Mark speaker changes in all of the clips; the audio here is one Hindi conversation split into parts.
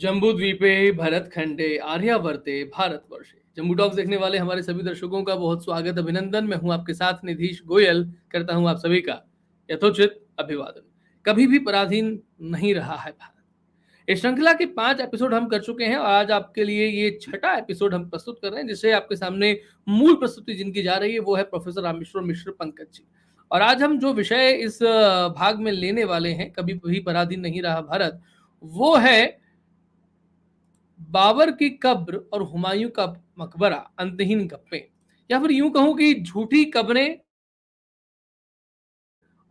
Speaker 1: जम्बू द्वीपे भरतखंडे आर्यावर्ते भारतवर्षे। जम्बू टॉक्स देखने वाले हमारे सभी दर्शकों का बहुत स्वागत अभिनंदन। मैं हूं आपके साथ निधीश गोयल, करता हूं आप सभी का यथोचित अभिवादन। कभी भी पराधीन नहीं रहा है भारत। इस श्रृंखला के 5 एपिसोड हम कर चुके हैं और आज आपके लिए ये छठा एपिसोड हम प्रस्तुत कर रहे हैं, जिसे आपके सामने मूल प्रस्तुति जिनकी जा रही है वो है प्रोफेसर रामेश्वर मिश्र पंकज जी। और आज हम जो विषय इस भाग में लेने वाले हैं, कभी भी पराधीन नहीं रहा भारत, वो है बाबर की कब्र और हुमायूं का मकबरा, अंतहीन गप्पे, या फिर यूं कहूं कि झूठी कब्रें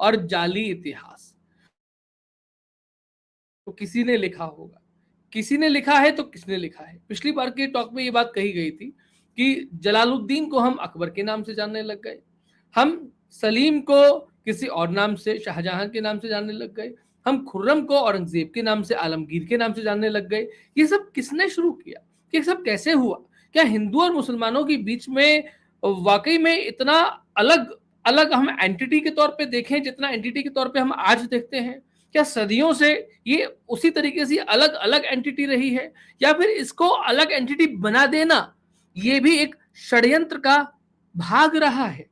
Speaker 1: और जाली इतिहास। तो किसी ने लिखा होगा, किसी ने लिखा है तो किसने लिखा है। पिछली बार के टॉक में ये बात कही गई थी कि जलालुद्दीन को हम अकबर के नाम से जानने लग गए, हम सलीम को किसी और नाम से, शाहजहां के नाम से जानने लग गए, हम खुर्रम को औरंगजेब के नाम से, आलमगीर के नाम से जानने लग गए। ये सब किसने शुरू किया, ये सब कैसे हुआ? क्या हिंदू और मुसलमानों के बीच में वाकई में इतना अलग अलग हम एंटिटी के तौर पे देखें जितना एंटिटी के तौर पे हम आज देखते हैं? क्या सदियों से ये उसी तरीके से अलग अलग एंटिटी रही है, या फिर इसको अलग एंटिटी बना देना ये भी एक षड्यंत्र का भाग रहा है?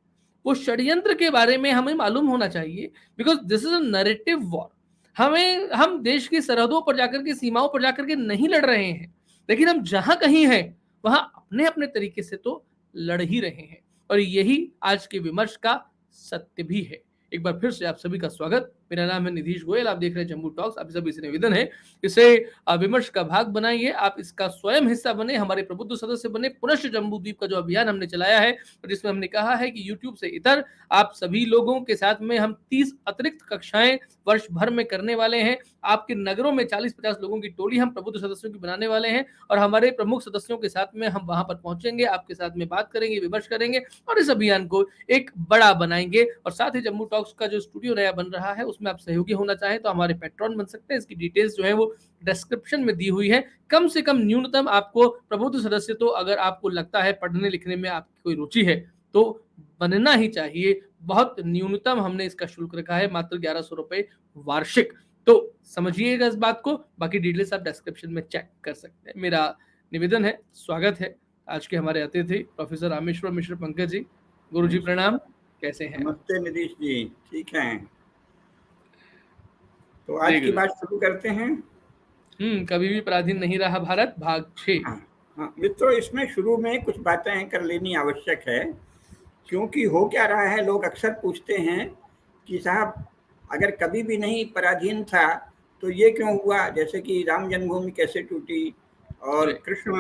Speaker 1: वो षड्यंत्र के बारे में हमें मालूम होना चाहिए, because this is a narrative war. हम देश की सरहदों पर जाकर के, सीमाओं पर जाकर के नहीं लड़ रहे हैं, लेकिन हम जहां कहीं हैं वहां अपने अपने तरीके से तो लड़ ही रहे हैं। और यही आज के विमर्श का सत्य भी है। एक बार फिर से आप सभी का स्वागत। मेरा नाम है निधीश गोयल, आप देख रहे हैं जम्बू टॉक्स। आप सभी से निवेदन है, इसे विमर्श का भाग बनाइए, आप इसका स्वयं हिस्सा बने, हमारे प्रबुद्ध सदस्य बने। पुनश्च जम्बू द्वीप का जो अभियान हमने चलाया है, जिसमें हमने कहा है कि यूट्यूब से इतर आप सभी लोगों के साथ में हम 30 अतिरिक्त कक्षाएं वर्ष भर में करने वाले हैं। आपके नगरों में 40-50 लोगों की टोली हम प्रबुद्ध सदस्यों की बनाने वाले हैं, और हमारे प्रमुख सदस्यों के साथ में हम वहां पर पहुंचेंगे, आपके साथ में बात करेंगे, विमर्श करेंगे और इस अभियान को एक बड़ा बनाएंगे। और साथ ही जम्मू टॉक्स का जो स्टूडियो नया बन रहा है, उसमें आप सहयोगी होना चाहें तो हमारे पैट्रॉन बन सकते हैं। इसकी डिटेल्स जो है वो डिस्क्रिप्शन में दी हुई है। कम से कम न्यूनतम आपको प्रबुद्ध सदस्य, तो अगर आपको लगता है पढ़ने लिखने में आपकी कोई रुचि है तो बनना ही चाहिए। बहुत न्यूनतम हमने इसका शुल्क रखा है, मात्र 1100 रुपए वार्षिक। तो समझिएगा इस बात को, बाकी डिटेल्स आप डिस्क्रिप्शन में चेक कर सकते हैं। मेरा निवेदन है, स्वागत है आज के हमारे अतिथि प्रोफेसर रामेश्वर मिश्र पंकज जी। गुरु जी प्रणाम, कैसे हैं?
Speaker 2: नमस्ते निधीश जी, ठीक हैं। तो आज की बात शुरू करते हैं।
Speaker 1: कभी भी पराधीन नहीं रहा भारत, भाग 6।
Speaker 2: हाँ मित्रों, इसमें शुरू में कुछ बातें कर लेनी आवश्यक है, क्योंकि हो क्या रहा है, लोग अक्सर पूछते हैं कि साहब अगर कभी भी नहीं पराधीन था तो ये क्यों हुआ। जैसे कि राम जन्मभूमि कैसे टूटी, और कृष्ण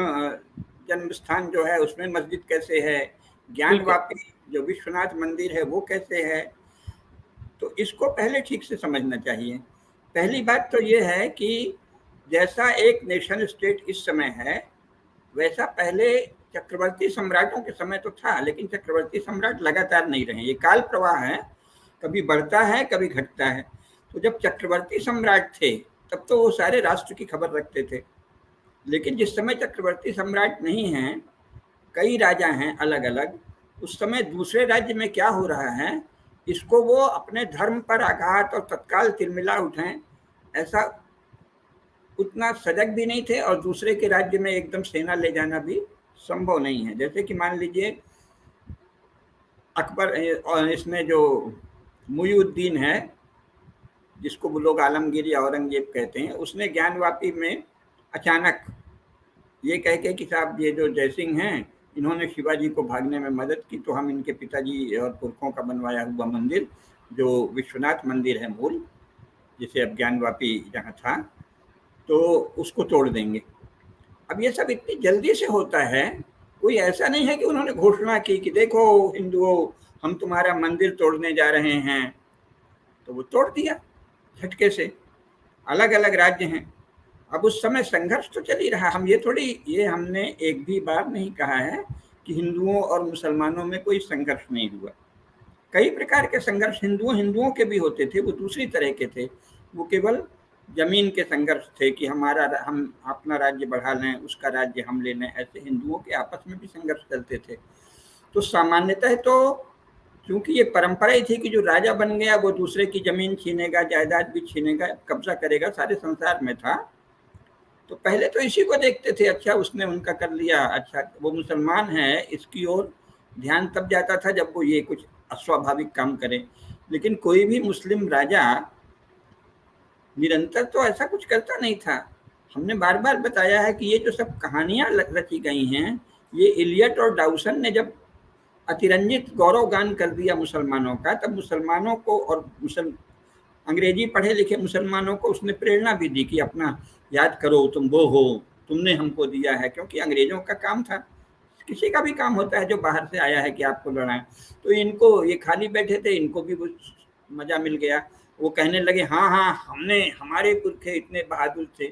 Speaker 2: जन्म स्थान जो है उसमें मस्जिद कैसे है, ज्ञानवापी जो विश्वनाथ मंदिर है वो कैसे है। तो इसको पहले ठीक से समझना चाहिए। पहली बात तो ये है कि जैसा एक नेशन स्टेट इस समय है, वैसा पहले चक्रवर्ती सम्राटों के समय तो था, लेकिन चक्रवर्ती सम्राट लगातार नहीं रहे। ये काल प्रवाह है, कभी बढ़ता है कभी घटता है। तो जब चक्रवर्ती सम्राट थे तब तो वो सारे राष्ट्र की खबर रखते थे, लेकिन जिस समय चक्रवर्ती सम्राट नहीं हैं, कई राजा हैं अलग अलग, उस समय दूसरे राज्य में क्या हो रहा है इसको वो अपने धर्म पर आघात और तत्काल तिलमिला उठें, ऐसा उतना सजग भी नहीं थे, और दूसरे के राज्य में एकदम सेना ले जाना भी संभव नहीं है। जैसे कि मान लीजिए अकबर, और इसमें जो मुईउद्दीन है, जिसको वो लोग आलमगीर या औरंगजेब कहते हैं, उसने ज्ञानवापी में अचानक ये कह के कि साहब ये जो जयसिंह हैं इन्होंने शिवाजी को भागने में मदद की, तो हम इनके पिताजी और पुरखों का बनवाया हुआ मंदिर जो विश्वनाथ मंदिर है मूल, जिसे अब ज्ञानवापी जहाँ था, तो उसको तोड़ देंगे। अब ये सब इतनी जल्दी से होता है, कोई ऐसा नहीं है कि उन्होंने घोषणा की कि देखो हिंदुओं हम तुम्हारा मंदिर तोड़ने जा रहे हैं, तो वो तोड़ दिया झटके से। अलग अलग राज्य हैं, अब उस समय संघर्ष तो चल ही रहा। हम ये हमने एक भी बार नहीं कहा है कि हिंदुओं और मुसलमानों में कोई संघर्ष नहीं हुआ। कई प्रकार के संघर्ष हिंदुओं के भी होते थे, वो दूसरी तरह के थे। वो केवल जमीन के संघर्ष थे कि हम अपना राज्य बढ़ा लें, उसका राज्य हम ले लें, ऐसे हिंदुओं के आपस में भी संघर्ष चलते थे। तो सामान्यतः तो क्योंकि ये परंपरा ही थी कि जो राजा बन गया वो दूसरे की जमीन छीनेगा, जायदाद भी छीनेगा, कब्जा करेगा, सारे संसार में था। तो पहले तो इसी को देखते थे, अच्छा उसने उनका कर लिया, अच्छा वो मुसलमान है, इसकी ओर ध्यान तब जाता था जब वो ये कुछ अस्वाभाविक काम करे। लेकिन कोई भी मुस्लिम राजा निरंतर तो ऐसा कुछ करता नहीं था। हमने बार बार बताया है कि ये जो सब कहानियां रची गई हैं, ये इलियट और डाउसन ने जब अतिरंजित गौरव गान कर दिया मुसलमानों का, तब मुसलमानों को और अंग्रेजी पढ़े लिखे मुसलमानों को उसने प्रेरणा भी दी कि अपना याद करो, तुम वो हो, तुमने हमको दिया है। क्योंकि अंग्रेजों का काम था, किसी का भी काम होता है जो बाहर से आया है कि आपको लड़ाएं, तो इनको, ये खाली बैठे थे, इनको भी मजा मिल गया। वो कहने लगे हाँ हाँ हमने, हमारे पुरखे इतने बहादुर थे।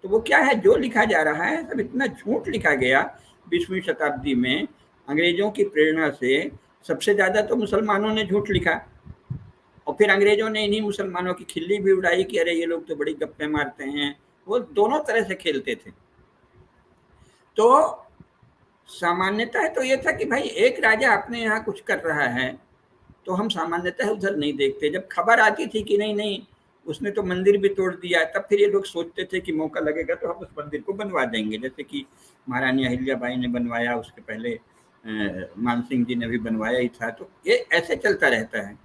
Speaker 2: तो वो क्या है, जो लिखा जा रहा है सब इतना झूठ लिखा गया 20वीं शताब्दी में अंग्रेजों की प्रेरणा से। सबसे ज्यादा तो मुसलमानों ने झूठ लिखा, और फिर अंग्रेजों ने इन्हीं मुसलमानों की खिल्ली भी उड़ाई कि अरे ये लोग तो बड़ी गप्पे मारते हैं। वो दोनों तरह से खेलते थे। तो सामान्यतः तो ये था कि भाई एक राजा अपने यहाँ कुछ कर रहा है तो हम सामान्यतः उधर नहीं देखते। जब खबर आती थी कि नहीं नहीं उसने तो मंदिर भी तोड़ दिया, तब फिर ये लोग सोचते थे कि मौका लगेगा तो हम उस मंदिर को बनवा देंगे, जैसे कि महारानी अहिल्याबाई ने बनवाया, उसके पहले मानसिंह जी ने भी बनवाया ही था। तो ये ऐसे चलता रहता है,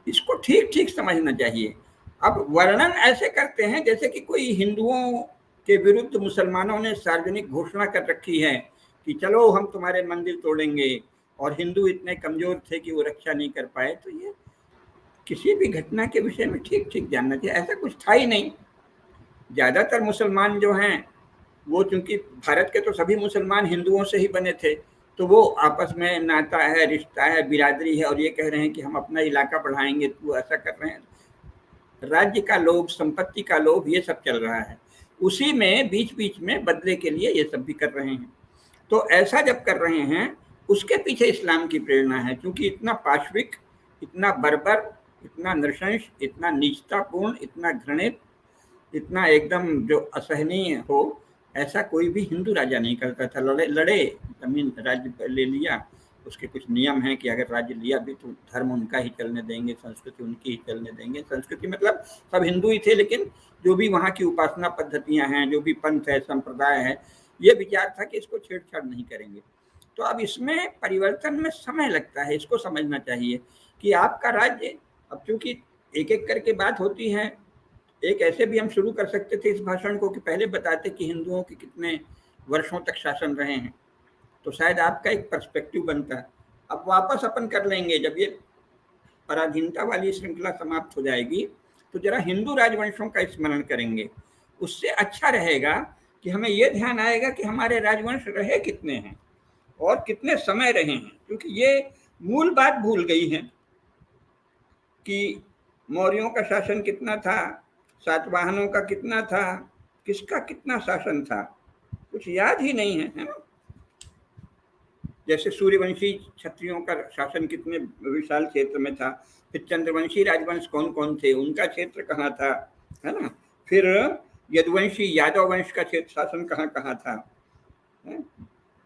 Speaker 2: इसको ठीक ठीक समझना चाहिए। अब वर्णन ऐसे करते हैं जैसे कि कोई हिंदुओं के विरुद्ध मुसलमानों ने सार्वजनिक घोषणा कर रखी है कि चलो हम तुम्हारे मंदिर तोड़ेंगे, और हिंदू इतने कमजोर थे कि वो रक्षा नहीं कर पाए। तो ये किसी भी घटना के विषय में ठीक ठीक जानना चाहिए, ऐसा कुछ था ही नहीं। ज्यादातर मुसलमान जो हैं वो, चूंकि भारत के तो सभी मुसलमान हिंदुओं से ही बने थे, तो वो आपस में नाता है, रिश्ता है, बिरादरी है, और ये कह रहे हैं कि हम अपना इलाका बढ़ाएंगे, तो ऐसा कर रहे हैं। राज्य का लोभ, संपत्ति का लोभ, ये सब चल रहा है। उसी में बीच बीच में बदले के लिए ये सब भी कर रहे हैं। तो ऐसा जब कर रहे हैं, उसके पीछे इस्लाम की प्रेरणा है। क्योंकि इतना पाशविक, इतना बर्बर, इतना नृशंस, इतना नीचतापूर्ण, इतना घृणित, इतना एकदम जो असहनीय हो, ऐसा कोई भी हिंदू राजा नहीं करता था। लड़े जमीन, राज्य ले लिया, उसके कुछ नियम हैं कि अगर राज्य लिया भी तो धर्म उनका ही चलने देंगे, संस्कृति उनकी ही चलने देंगे। संस्कृति मतलब सब हिंदू ही थे, लेकिन जो भी वहाँ की उपासना पद्धतियां हैं, जो भी पंथ है, संप्रदाय है, ये विचार था कि इसको छेड़छाड़ नहीं करेंगे। तो अब इसमें परिवर्तन में समय लगता है, इसको समझना चाहिए कि आपका राज्य, अब चूंकि एक एक करके बात होती है, एक ऐसे भी हम शुरू कर सकते थे इस भाषण को कि पहले बताते कि हिंदुओं के कितने वर्षों तक शासन रहे हैं, तो शायद आपका एक पर्सपेक्टिव बनता है। अब वापस अपन कर लेंगे, जब ये पराधीनता वाली श्रृंखला समाप्त हो जाएगी तो जरा हिंदू राजवंशों का स्मरण करेंगे। उससे अच्छा रहेगा कि हमें यह ध्यान आएगा कि हमारे राजवंश रहे कितने हैं और कितने समय रहे हैं। क्योंकि ये मूल बात भूल गई है कि मौर्यों का शासन कितना था, सातवाहनों का कितना था, किसका कितना शासन था, कुछ याद ही नहीं है, है ना। जैसे सूर्यवंशी क्षत्रियों का शासन कितने विशाल क्षेत्र में था, फिर चंद्रवंशी राजवंश कौन कौन थे, उनका क्षेत्र कहाँ था, है ना। फिर यदुवंशी यादव वंश का क्षेत्र शासन कहाँ कहाँ था,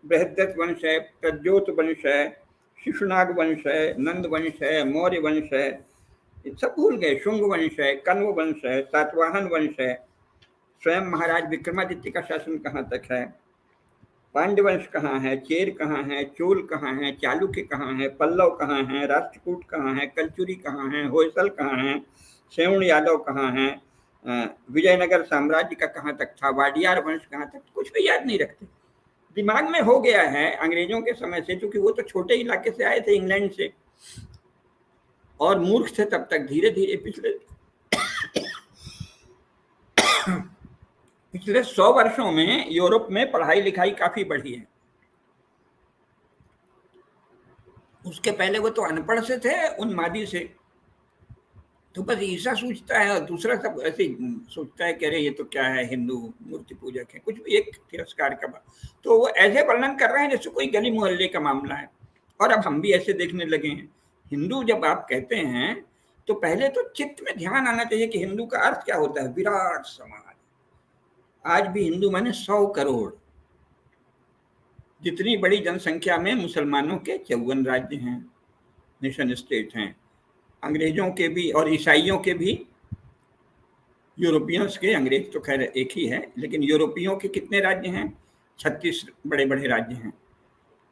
Speaker 2: बृहद्रथ वंश है, प्रद्योत वंश है, शिशुनाग वंश है, नंद वंश है, मौर्य वंश है, सब भूल गए। शुंग वंश है, कण्व वंश है, सातवाहन वंश है, स्वयं महाराज विक्रमादित्य का शासन कहाँ तक है, पांड्यवंश कहाँ है, चेर कहाँ है, चोल कहाँ है, चालुक्य कहाँ है, पल्लव कहाँ है, राष्ट्रकूट कहाँ है, कलचुरी कहाँ है, होयसल कहाँ है, सेउण यादव कहाँ है, विजयनगर साम्राज्य का कहाँ तक था, वाडियार वंश कहाँ तक, कुछ भी याद नहीं रखते। दिमाग में हो गया है अंग्रेजों के समय से, क्योंकि वो तो छोटे इलाके से आए थे, इंग्लैंड से, और मूर्ख थे तब तक। धीरे धीरे पिछले 100 वर्षों में यूरोप में पढ़ाई लिखाई काफी बढ़ी है। उसके पहले वो तो अनपढ़ से थे, उन्मादी से। तो बस ईसा सोचता है और दूसरा सब ऐसे सोचता है कि अरे ये तो क्या है, हिंदू मूर्ति पूजक है, कुछ भी एक तिरस्कार का बात। तो वो ऐसे वर्णन कर रहे हैं जैसे कोई गली मोहल्ले का मामला है। और अब हम भी ऐसे देखने लगे हैं। हिंदू जब आप कहते हैं तो पहले तो चित्त में ध्यान आना चाहिए कि हिंदू का अर्थ क्या होता है। विराट समाज। आज भी हिंदू माने 100 करोड़। जितनी बड़ी जनसंख्या में मुसलमानों के 54 राज्य हैं, नेशन स्टेट हैं, अंग्रेजों के भी और ईसाइयों के भी यूरोपियंस के, अंग्रेज तो खैर एक ही है, लेकिन यूरोपियों के कितने राज्य हैं? 36 बड़े बड़े राज्य हैं।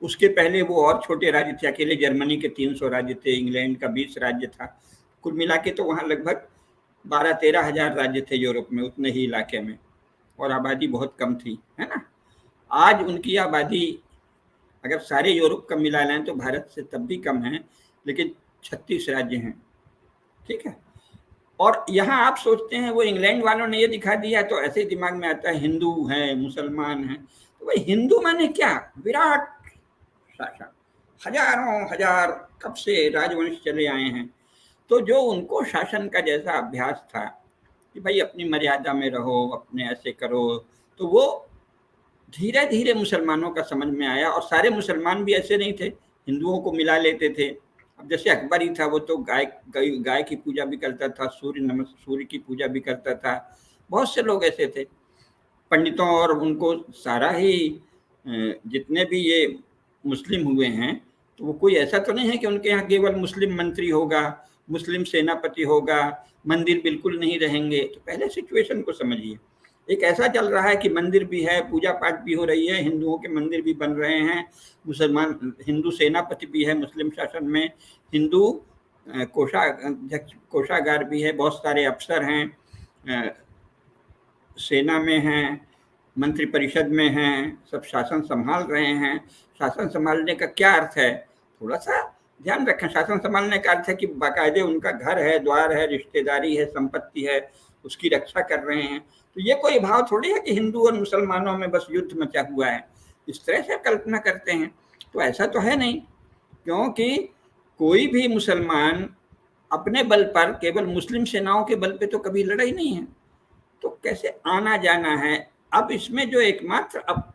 Speaker 2: उसके पहले वो और छोटे राज्य थे, अकेले जर्मनी के 300 राज्य थे, इंग्लैंड का 20 राज्य था। कुल मिला के तो वहाँ लगभग 12-13 हजार राज्य थे यूरोप में, उतने ही इलाके में, और आबादी बहुत कम थी, है ना। आज उनकी आबादी अगर सारे यूरोप का मिला लें तो भारत से तब भी कम है, लेकिन 36 राज्य हैं, ठीक है। और यहाँ आप सोचते हैं वो इंग्लैंड वालों ने ये दिखा दिया, तो ऐसे ही दिमाग में आता है हिंदू हैं, मुसलमान हैं। तो भाई हिंदू माने क्या? विराट शासन, हजारों हजार कब से राजवंश चले आए हैं, तो जो उनको शासन का जैसा अभ्यास था कि भाई अपनी मर्यादा में रहो, अपने ऐसे करो, तो वो धीरे धीरे मुसलमानों का समझ में आया। और सारे मुसलमान भी ऐसे नहीं थे, हिंदुओं को मिला लेते थे। अब जैसे अकबर ही था, वो तो गाय की पूजा भी करता था, सूर्य की पूजा भी करता था। बहुत से लोग ऐसे थे पंडितों, और उनको सारा ही जितने भी ये मुस्लिम हुए हैं, तो वो कोई ऐसा तो नहीं है कि उनके यहाँ केवल मुस्लिम मंत्री होगा, मुस्लिम सेनापति होगा, मंदिर बिल्कुल नहीं रहेंगे। तो पहले सिचुएशन को समझिए। एक ऐसा चल रहा है कि मंदिर भी है, पूजा पाठ भी हो रही है, हिंदुओं के मंदिर भी बन रहे हैं, मुसलमान हिंदू सेनापति भी है मुस्लिम शासन में, हिंदू कोषागार भी है, बहुत सारे अफसर हैं, सेना में हैं, मंत्री परिषद में हैं, सब शासन संभाल रहे हैं। शासन संभालने का क्या अर्थ है? थोड़ा सा ध्यान रखें। शासन संभालने का अर्थ है कि बाकायदे उनका घर है, द्वार है, रिश्तेदारी है, संपत्ति है, उसकी रक्षा कर रहे हैं। तो ये कोई भाव थोड़ी है कि हिंदू और मुसलमानों में बस युद्ध मचा हुआ है, इस तरह से कल्पना करते हैं। तो ऐसा तो है नहीं, क्योंकि कोई भी मुसलमान अपने बल पर, केवल मुस्लिम सेनाओं के बल पे तो कभी लड़ा ही नहीं है। तो कैसे आना जाना है? अब इसमें जो एकमात्र अब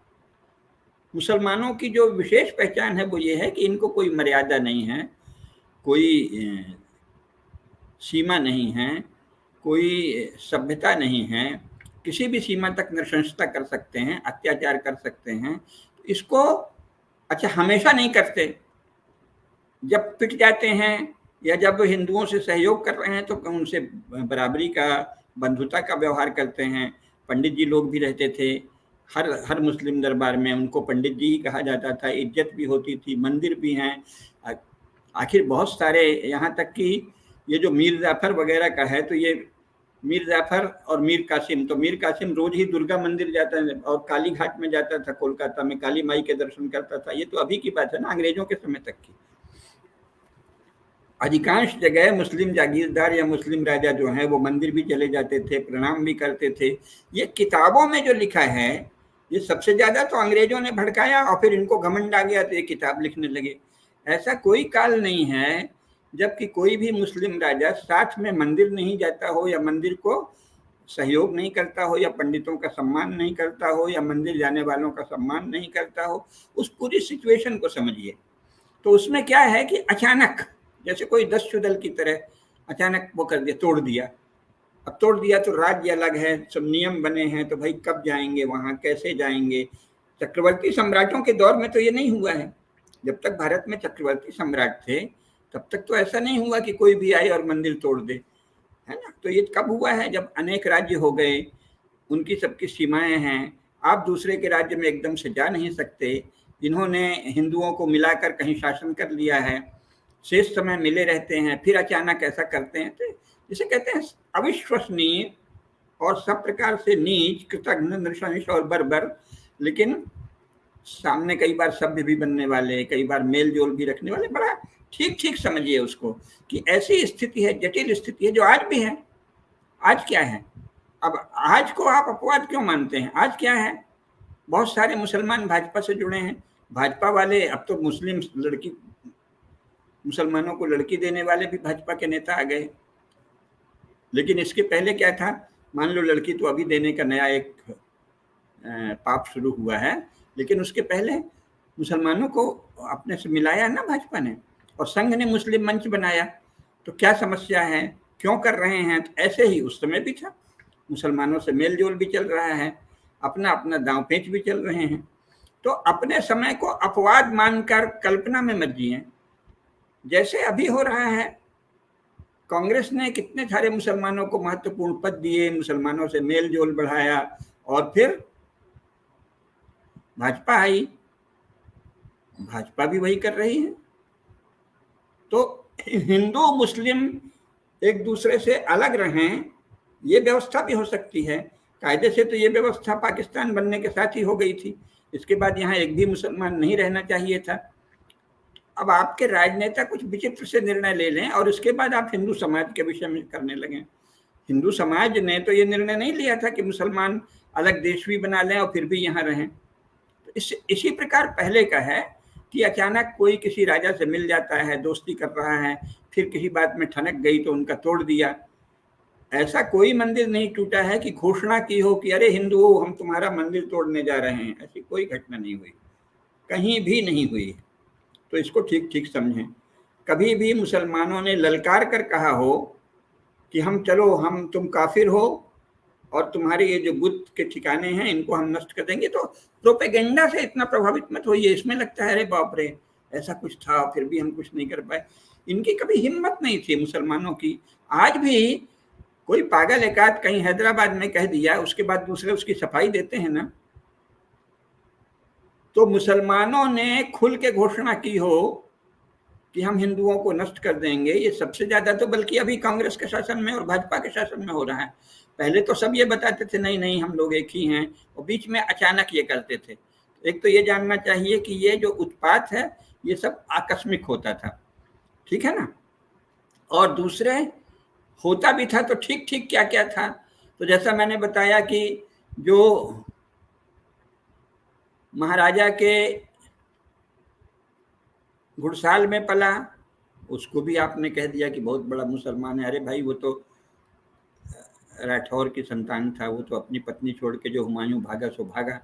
Speaker 2: मुसलमानों की जो विशेष पहचान है वो ये है कि इनको कोई मर्यादा नहीं है, कोई सीमा नहीं है, कोई सभ्यता नहीं है, किसी भी सीमा तक नृशंसता कर सकते हैं, अत्याचार कर सकते हैं। इसको अच्छा हमेशा नहीं करते, जब पिट जाते हैं या जब हिंदुओं से सहयोग कर रहे हैं तो उनसे बराबरी का, बंधुता का व्यवहार करते हैं। पंडित जी लोग भी रहते थे, हर मुस्लिम दरबार में उनको पंडित जी ही कहा जाता था, इज्जत भी होती थी, मंदिर भी हैं। आखिर बहुत सारे, यहाँ तक कि ये जो मीर जाफर वगैरह का है, तो ये मीर जाफर और मीर कासिम, तो मीर कासिम रोज ही दुर्गा मंदिर जाता है और काली घाट में जाता था, कोलकाता में काली माई के दर्शन करता था। ये तो अभी की बात है ना, अंग्रेजों के समय तक की। अधिकांश जगह मुस्लिम जागीरदार या मुस्लिम राजा जो हैं वो मंदिर भी चले जाते थे, प्रणाम भी करते थे। ये किताबों में जो लिखा है, ये सबसे ज्यादा तो अंग्रेजों ने भड़काया और फिर इनको घमंड आ गया तो ये किताब लिखने लगे। ऐसा कोई काल नहीं है जबकि कोई भी मुस्लिम राजा साथ में मंदिर नहीं जाता हो, या मंदिर को सहयोग नहीं करता हो, या पंडितों का सम्मान नहीं करता हो, या मंदिर जाने वालों का सम्मान नहीं करता हो। उस पूरी सिचुएशन को समझिए। तो उसमें क्या है कि अचानक जैसे कोई दस्युदल की तरह अचानक वो कर दिया, तोड़ दिया। अब तोड़ दिया तो राज्य अलग है, सब नियम बने हैं, तो भाई कब जाएंगे वहां, कैसे जाएंगे? चक्रवर्ती सम्राटों के दौर में तो ये नहीं हुआ है। जब तक भारत में चक्रवर्ती सम्राट थे तब तक तो ऐसा नहीं हुआ कि कोई भी आए और मंदिर तोड़ दे, है ना। तो ये कब हुआ है? जब अनेक राज्य हो गए, उनकी सबकी सीमाएं हैं, आप दूसरे के राज्य में एकदम से जा नहीं सकते। जिन्होंने हिंदुओं को मिलाकर कहीं शासन कर लिया है, शेष समय मिले रहते हैं, फिर अचानक ऐसा करते हैं, तो जिसे कहते हैं अविश्वसनीय और सब प्रकार से नीच, कृतघ्न, नृशंस और बर्बर, लेकिन सामने कई बार सभ्य भी बनने वाले, कई बार मेल जोल भी रखने वाले। बड़ा ठीक ठीक समझिए उसको कि ऐसी स्थिति है, जटिल स्थिति है, जो आज भी है। आज क्या है? अब आज को आप अपवाद क्यों मानते हैं? आज क्या है? बहुत सारे मुसलमान भाजपा से जुड़े हैं। भाजपा वाले, अब तो मुसलमानों को लड़की देने वाले भी भाजपा के नेता आ गए। लेकिन इसके पहले क्या था? मान लो लड़की तो अभी देने का नया एक पाप शुरू हुआ है, लेकिन उसके पहले मुसलमानों को अपने से मिलाया ना भाजपा ने, और संघ ने मुस्लिम मंच बनाया। तो क्या समस्या है, क्यों कर रहे हैं? तो ऐसे ही उस समय भी था, मुसलमानों से मेल जोल भी चल रहा है, अपना अपना दांव पेच भी चल रहे हैं। तो अपने समय को अपवाद मानकर कल्पना में मत जिए। जैसे अभी हो रहा है, कांग्रेस ने कितने सारे मुसलमानों को महत्वपूर्ण पद दिए, मुसलमानों से मेल जोल बढ़ाया, और फिर भाजपा आई, भाजपा भी वही कर रही है। तो हिंदू मुस्लिम एक दूसरे से अलग रहें, ये व्यवस्था भी हो सकती है। कायदे से तो ये व्यवस्था पाकिस्तान बनने के साथ ही हो गई थी, इसके बाद यहाँ एक भी मुसलमान नहीं रहना चाहिए था। अब आपके राजनेता कुछ विचित्र से निर्णय ले लें और उसके बाद आप हिंदू समाज के विषय में करने लगें। हिंदू समाज ने तो ये निर्णय नहीं लिया था कि मुसलमान अलग देश भी बना लें और फिर भी यहाँ रहें। तो इसी प्रकार पहले का है कि अचानक कोई किसी राजा से मिल जाता है, दोस्ती कर रहा है, फिर किसी बात में ठनक गई तो उनका तोड़ दिया। ऐसा कोई मंदिर नहीं टूटा है कि घोषणा की हो कि अरे हिंदुओं हम तुम्हारा मंदिर तोड़ने जा रहे हैं, ऐसी कोई घटना नहीं हुई, कहीं भी नहीं हुई। तो इसको ठीक ठीक समझें। कभी भी मुसलमानों ने ललकार कर कहा हो कि हम चलो, हम तुम काफिर हो और तुम्हारे ये जो बुत के ठिकाने हैं इनको हम नष्ट कर देंगे, तो प्रोपेगेंडा से इतना प्रभावित मत होइए। इसमें लगता है अरे बाप रे ऐसा कुछ था फिर भी हम कुछ नहीं कर पाए। इनकी कभी हिम्मत नहीं थी मुसलमानों की। आज भी कोई पागल एकाध कहीं हैदराबाद में कह दिया, उसके बाद दूसरे उसकी सफाई देते हैं ना। तो मुसलमानों ने खुल के घोषणा की हो कि हम हिंदुओं को नष्ट कर देंगे, ये सबसे ज्यादा तो बल्कि अभी कांग्रेस के शासन में और भाजपा के शासन में हो रहा है। पहले तो सब ये बताते थे नहीं नहीं हम लोग एक ही हैं, और बीच में अचानक ये करते थे। एक तो ये जानना चाहिए कि ये जो उत्पात है ये सब आकस्मिक होता था, ठीक है ना। और दूसरे होता भी था तो ठीक ठीक क्या क्या था। तो जैसा मैंने बताया कि जो महाराजा के घुड़साल में पला उसको भी आपने कह दिया कि बहुत बड़ा मुसलमान है। अरे भाई वो तो राठौर की संतान था, वो तो अपनी पत्नी छोड़ के जो हुमायूं भागा सो भागा।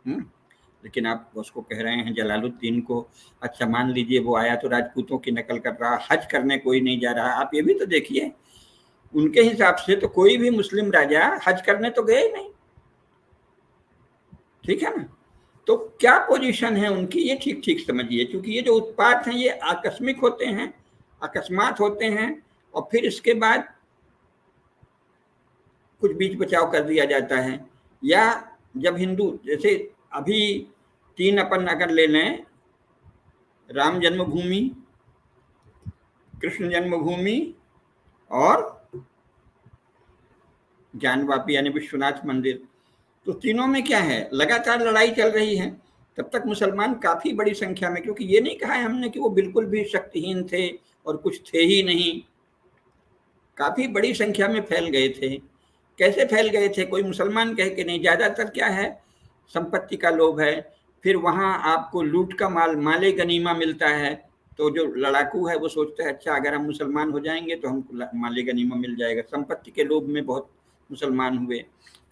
Speaker 2: लेकिन आप उसको कह रहे हैं जलालुद्दीन को। अच्छा मान लीजिए वो आया तो राजपूतों की नकल कर रहा, हज करने कोई नहीं जा रहा। आप ये भी तो देखिए, उनके हिसाब से तो कोई भी मुस्लिम राजा हज करने तो गए नहीं, ठीक है ना। तो क्या पोजीशन है उनकी ये ठीक ठीक समझिए, क्योंकि ये जो उत्पात हैं ये आकस्मिक होते हैं, अकस्मात होते हैं, और फिर इसके बाद कुछ बीच बचाव कर दिया जाता है। या जब हिंदू, जैसे अभी 3 अपन अगर ले लें, राम जन्मभूमि, कृष्ण जन्मभूमि और ज्ञानवापी यानी विश्वनाथ मंदिर, तो तीनों में क्या है, लगातार लड़ाई चल रही है। तब तक मुसलमान काफी बड़ी संख्या में, क्योंकि ये नहीं कहा है हमने कि वो बिल्कुल भी शक्तिहीन थे और कुछ थे ही नहीं, काफी बड़ी संख्या में फैल गए थे। कैसे फैल गए थे, कोई मुसलमान कह के नहीं, ज्यादातर क्या है, संपत्ति का लोभ है। फिर वहां आपको लूट का माले गनीमा मिलता है, तो जो लड़ाकू है वो सोचता है अच्छा अगर हम मुसलमान हो जाएंगे तो हमको माले गनीमा मिल जाएगा। संपत्ति के लोभ में बहुत मुसलमान हुए।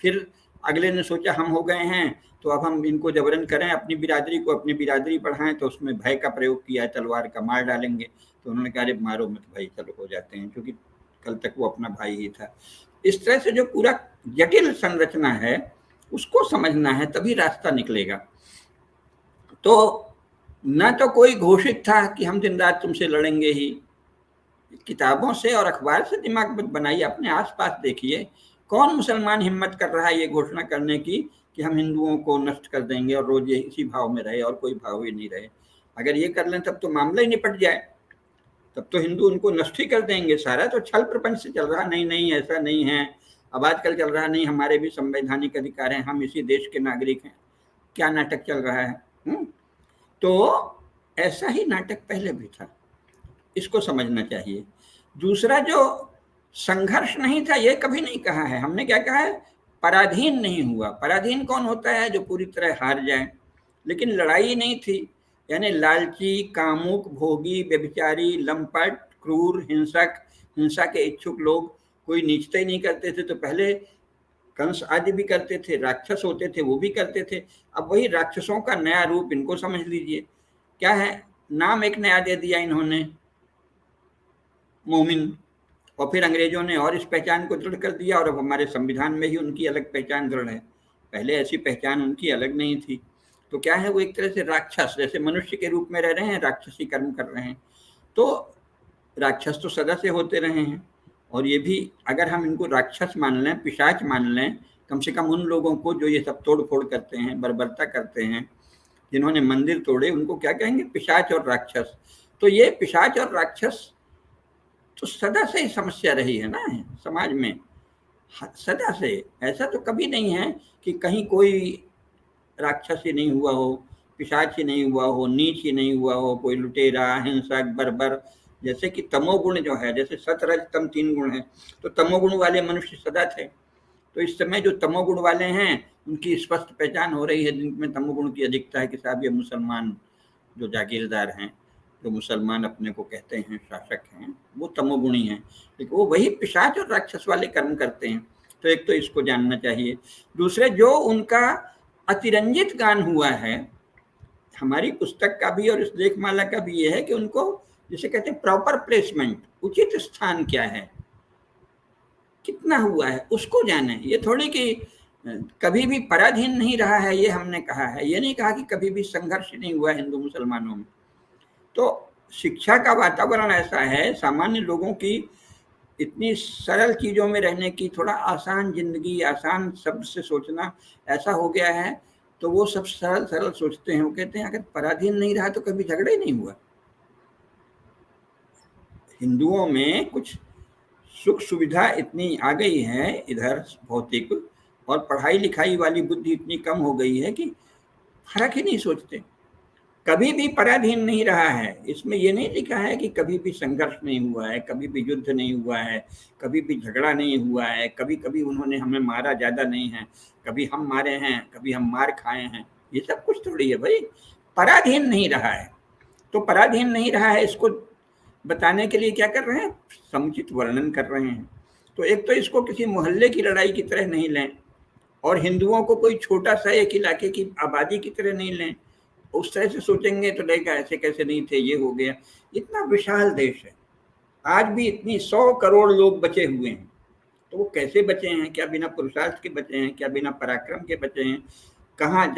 Speaker 2: फिर अगले ने सोचा हम हो गए हैं तो अब हम इनको जबरन करें, अपनी बिरादरी को अपनी बिरादरी बढ़ाएं, तो उसमें भय का प्रयोग किया, तलवार का, मार डालेंगे। तो उन्होंने कहा अरे मारो मत भाई, चलो हो जाते हैं, क्योंकि कल तक वो अपना भाई ही था। इस तरह से जो पूरा जटिल संरचना है उसको समझना है, तभी रास्ता निकलेगा। तो न तो कोई घोषित था कि हम दिन रात तुमसे लड़ेंगे ही। किताबों से और अखबार से दिमाग मत बनाइए, अपने आसपास देखिए कौन मुसलमान हिम्मत कर रहा है ये घोषणा करने की कि हम हिंदुओं को नष्ट कर देंगे और रोज ये इसी भाव में रहे और कोई भाव ही नहीं रहे। अगर ये कर लें तब तो मामला ही निपट जाए, तब तो हिंदू उनको नष्ट ही कर देंगे। सारा तो छल प्रपंच से चल रहा, नहीं नहीं ऐसा नहीं है। अब आजकल चल रहा नहीं हमारे भी संवैधानिक अधिकार हैं, हम इसी देश के नागरिक हैं। क्या नाटक चल रहा है। तो ऐसा ही नाटक पहले भी था, इसको समझना चाहिए। दूसरा, जो संघर्ष नहीं था ये कभी नहीं कहा है हमने। क्या कहा है, पराधीन नहीं हुआ। पराधीन कौन होता है, जो पूरी तरह हार जाए। लेकिन लड़ाई नहीं थी, यानी लालची, कामुक, भोगी, व्यभिचारी, लंपट, क्रूर, हिंसक, हिंसा के इच्छुक लोग कोई नीचता ही नहीं करते थे। तो पहले कंस आदि भी करते थे, राक्षस होते थे वो भी करते थे। अब वही राक्षसों का नया रूप इनको समझ लीजिए। क्या है, नाम एक नया दे दिया इन्होंने, मोमिन। और फिर अंग्रेजों ने और इस पहचान को दृढ़ कर दिया, और अब हमारे संविधान में ही उनकी अलग पहचान दृढ़ है। पहले ऐसी पहचान उनकी अलग नहीं थी। तो क्या है, वो एक तरह से राक्षस, जैसे मनुष्य के रूप में रह रहे हैं, राक्षसी कर्म कर रहे हैं। तो राक्षस तो सदा से होते रहे हैं, और ये भी अगर हम इनको राक्षस मान लें, पिशाच मान लें, कम से कम उन लोगों को जो ये सब तोड़ फोड़ करते हैं, बर्बरता करते हैं, जिन्होंने मंदिर तोड़े, उनको क्या कहेंगे? पिशाच और राक्षस। तो ये पिशाच और राक्षस तो सदा से ही समस्या रही है ना समाज में, सदा से। ऐसा तो कभी नहीं है कि कहीं कोई राक्षस ही नहीं हुआ हो, पिशाच ही नहीं हुआ हो, नीच ही नहीं हुआ हो, कोई लुटेरा, हिंसक, बर्बर। जैसे कि तमोगुण जो है, जैसे सत रज तम 3 गुण है, तो तमोगुण वाले मनुष्य सदा थे। तो इस समय जो तमोगुण वाले हैं उनकी स्पष्ट पहचान हो रही है, जिनमें तमोगुण की अधिकता है कि साहब ये मुसलमान जो जागीरदार हैं, जो मुसलमान अपने को कहते हैं शासक हैं, वो तमोगुणी हैं, लेकिन वो वही पिशाच और राक्षस वाले कर्म करते हैं। तो एक तो इसको जानना चाहिए। दूसरे, जो उनका अतिरंजित गान हुआ है, हमारी पुस्तक का भी और इस लेखमाला का भी ये है कि उनको जिसे कहते हैं प्रॉपर प्लेसमेंट, उचित स्थान क्या है, कितना हुआ है, उसको जाने। ये थोड़ी कि कभी भी पराधीन नहीं रहा है, ये हमने कहा है। ये नहीं कहा कि कभी भी संघर्ष नहीं हुआ हिंदू मुसलमानों में। तो शिक्षा का वातावरण ऐसा है, सामान्य लोगों की इतनी सरल चीज़ों में रहने की, थोड़ा आसान जिंदगी, आसान शब्द से सोचना ऐसा हो गया है, तो वो सब सरल सरल सोचते हैं। वो कहते हैं अगर पराधीन नहीं रहा तो कभी झगड़ा ही नहीं हुआ। हिंदुओं में कुछ सुख सुविधा इतनी आ गई है इधर भौतिक, और पढ़ाई लिखाई वाली बुद्धि इतनी कम हो गई है कि फर्क ही नहीं सोचते। कभी भी पराधीन नहीं रहा है। इसमें ये नहीं लिखा है कि कभी भी संघर्ष नहीं हुआ है, कभी भी युद्ध नहीं हुआ है, कभी भी झगड़ा नहीं हुआ है, कभी कभी उन्होंने हमें मारा ज़्यादा नहीं है, कभी हम मारे हैं, कभी हम मार खाए हैं। ये सब कुछ थोड़ी है भाई, पराधीन नहीं रहा है। तो पराधीन नहीं रहा है, इसको बताने के लिए क्या कर रहे हैं? समुचित वर्णन कर रहे हैं। तो एक तो इसको किसी मोहल्ले की लड़ाई की तरह नहीं लें, और हिंदुओं को कोई छोटा सा एक इलाके की आबादी की तरह नहीं लें। उस तरह से सोचेंगे तो लगेगा ऐसे कैसे नहीं थे, ये हो गया। इतना विशाल देश है, आज भी इतनी 100 करोड़ लोग बचे हुए हैं। तो वो कैसे बचे हैं? क्या बिना पुरुषार्थ के बचे हैं? क्या बिना पराक्रम के बचे हैं? कहाँ,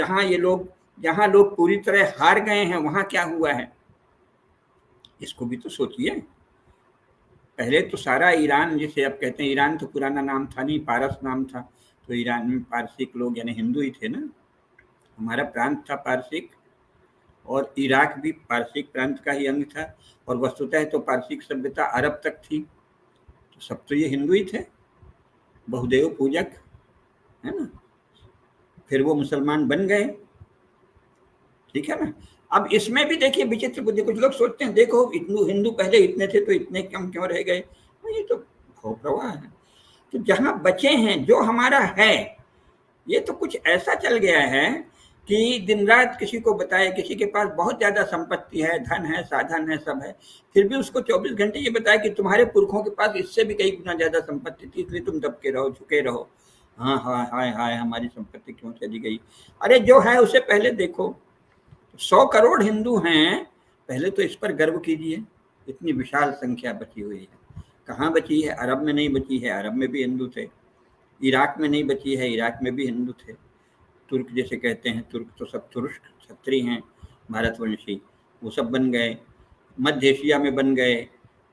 Speaker 2: जहाँ लोग पूरी तरह हार गए हैं, वहाँ क्या हुआ है? इसको भी तो सोचिए। पहले तो सारा ईरान, जिसे अब कहते हैं, ईरान तो पुराना नाम था नहीं, पारस नाम था। तो ईरान में पारसिक लोग यानी हिंदू ही थे ना। हमारा प्रांत था पारसिक, और इराक भी पारसिक प्रांत का ही अंग था, और वस्तुतः तो पारसिक सभ्यता अरब तक थी। तो सब तो ये हिंदू ही थे, बहुदेव पूजक, है ना। फिर वो मुसलमान बन गए, ठीक है ना। अब इसमें भी देखिए विचित्र बुद्धि, कुछ लोग सोचते हैं देखो हिंदू पहले इतने थे तो इतने कम क्यों रह गए। ये तो भाव प्रवाह है। तो जहाँ बचे हैं, जो हमारा है, ये तो कुछ ऐसा चल गया है कि दिन रात किसी को बताए, किसी के पास बहुत ज्यादा संपत्ति है, धन है, साधन है, सब है, फिर भी उसको 24 घंटे ये बताए कि तुम्हारे पुरखों के पास इससे भी कई गुना ज्यादा संपत्ति थी, इसलिए तुम दबके रहो, झुके रहो। हाँ हाँ हाय हाय, हमारी संपत्ति क्यों चली गई? अरे जो है उसे पहले देखो। 100 करोड़ हिंदू हैं, पहले तो इस पर गर्व कीजिए। इतनी विशाल संख्या बची हुई है। कहाँ बची है? अरब में नहीं बची है, अरब में भी हिंदू थे। इराक में नहीं बची है, इराक में भी हिंदू थे। तुर्क जैसे कहते हैं, तुर्क तो सब तुर्क क्षत्रिय हैं, भारतवंशी, वो सब बन गए, मध्य एशिया में बन गए।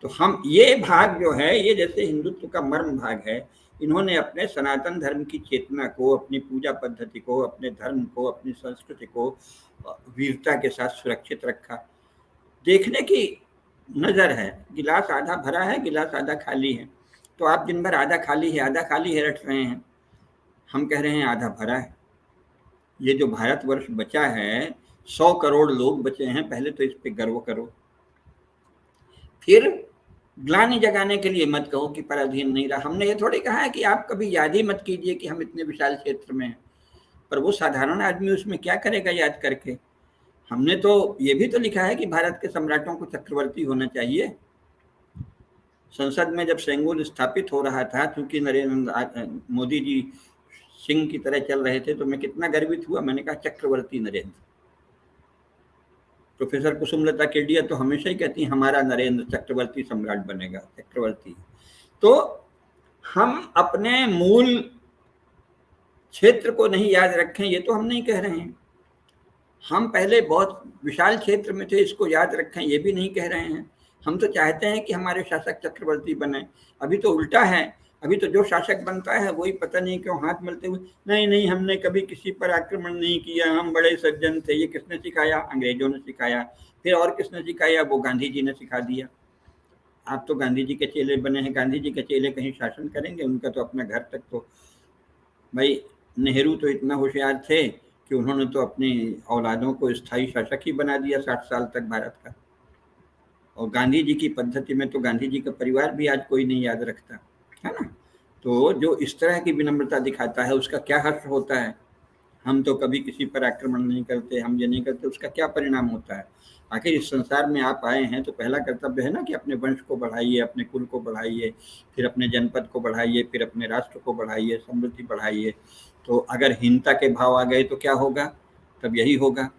Speaker 2: तो हम ये भाग जो है, ये जैसे हिंदुत्व का मर्म भाग है, इन्होंने अपने सनातन धर्म की चेतना को, अपनी पूजा पद्धति को, अपने धर्म को, अपनी संस्कृति को वीरता के साथ सुरक्षित रखा। देखने की नजर है, गिलास आधा भरा है, गिलास आधा खाली है। तो आप दिन भर आधा खाली है रट रहे हैं, हम कह रहे हैं आधा भरा है। ये जो भारतवर्ष बचा है, 100 करोड़ लोग बचे हैं, पहले तो इस पे गर्व करो। फिर ग्लानि जगाने के लिए मत कहो कि पराधीन नहीं रहा। हमने ये थोड़ी कहा है कि आप कभी याद ही मत कीजिए कि हम इतने विशाल क्षेत्र में हैं, पर वो साधारण आदमी उसमें क्या करेगा याद करके। हमने तो ये भी तो लिखा है कि भारत के सम्राटों को चक्रवर्ती होना चाहिए। संसद में जब सेंगुल स्थापित हो रहा था, चूंकि नरेंद्र मोदी जी सिंह की तरह चल रहे थे, तो मैं कितना गर्वित हुआ, मैंने कहा चक्रवर्ती नरेंद्र। प्रोफेसर कुसुमलता केडिया तो हमेशा ही कहती हैं हमारा नरेंद्र चक्रवर्ती सम्राट बनेगा, चक्रवर्ती। तो हम अपने मूल क्षेत्र को नहीं याद रखें, ये तो हम नहीं कह रहे हैं। हम पहले बहुत विशाल क्षेत्र में थे, इसको याद रखें, ये भी नहीं कह रहे हैं। हम तो चाहते हैं कि हमारे शासक चक्रवर्ती बने। अभी तो उल्टा है, अभी तो जो शासक बनता है वही पता नहीं क्यों हाथ मलते हुए, नहीं नहीं हमने कभी किसी पर आक्रमण नहीं किया, हम बड़े सज्जन थे। ये किसने सिखाया? अंग्रेजों ने सिखाया। फिर और किसने सिखाया? वो गांधी जी ने सिखा दिया। आप तो गांधी जी के चेले बने हैं, गांधी जी के चेले कहीं शासन करेंगे? उनका तो अपना घर तक तो, भाई नेहरू तो इतना होशियार थे कि उन्होंने तो अपनी औलादों को स्थायी शासक ही बना दिया 60 साल तक भारत का। और गांधी जी की पद्धति में तो गांधी जी का परिवार भी आज कोई नहीं याद रखता, है ना। तो जो इस तरह की विनम्रता दिखाता है उसका क्या हर्ष होता है? हम तो कभी किसी पर आक्रमण नहीं करते, हम ये नहीं करते, उसका क्या परिणाम होता है? आखिर इस संसार में आप आए हैं तो पहला कर्तव्य है ना कि अपने वंश को बढ़ाइए, अपने कुल को बढ़ाइए, फिर अपने जनपद को बढ़ाइए, फिर अपने राष्ट्र को बढ़ाइए, समृद्धि बढ़ाइए। तो अगर हीनता के भाव आ गए तो क्या होगा? तब यही होगा।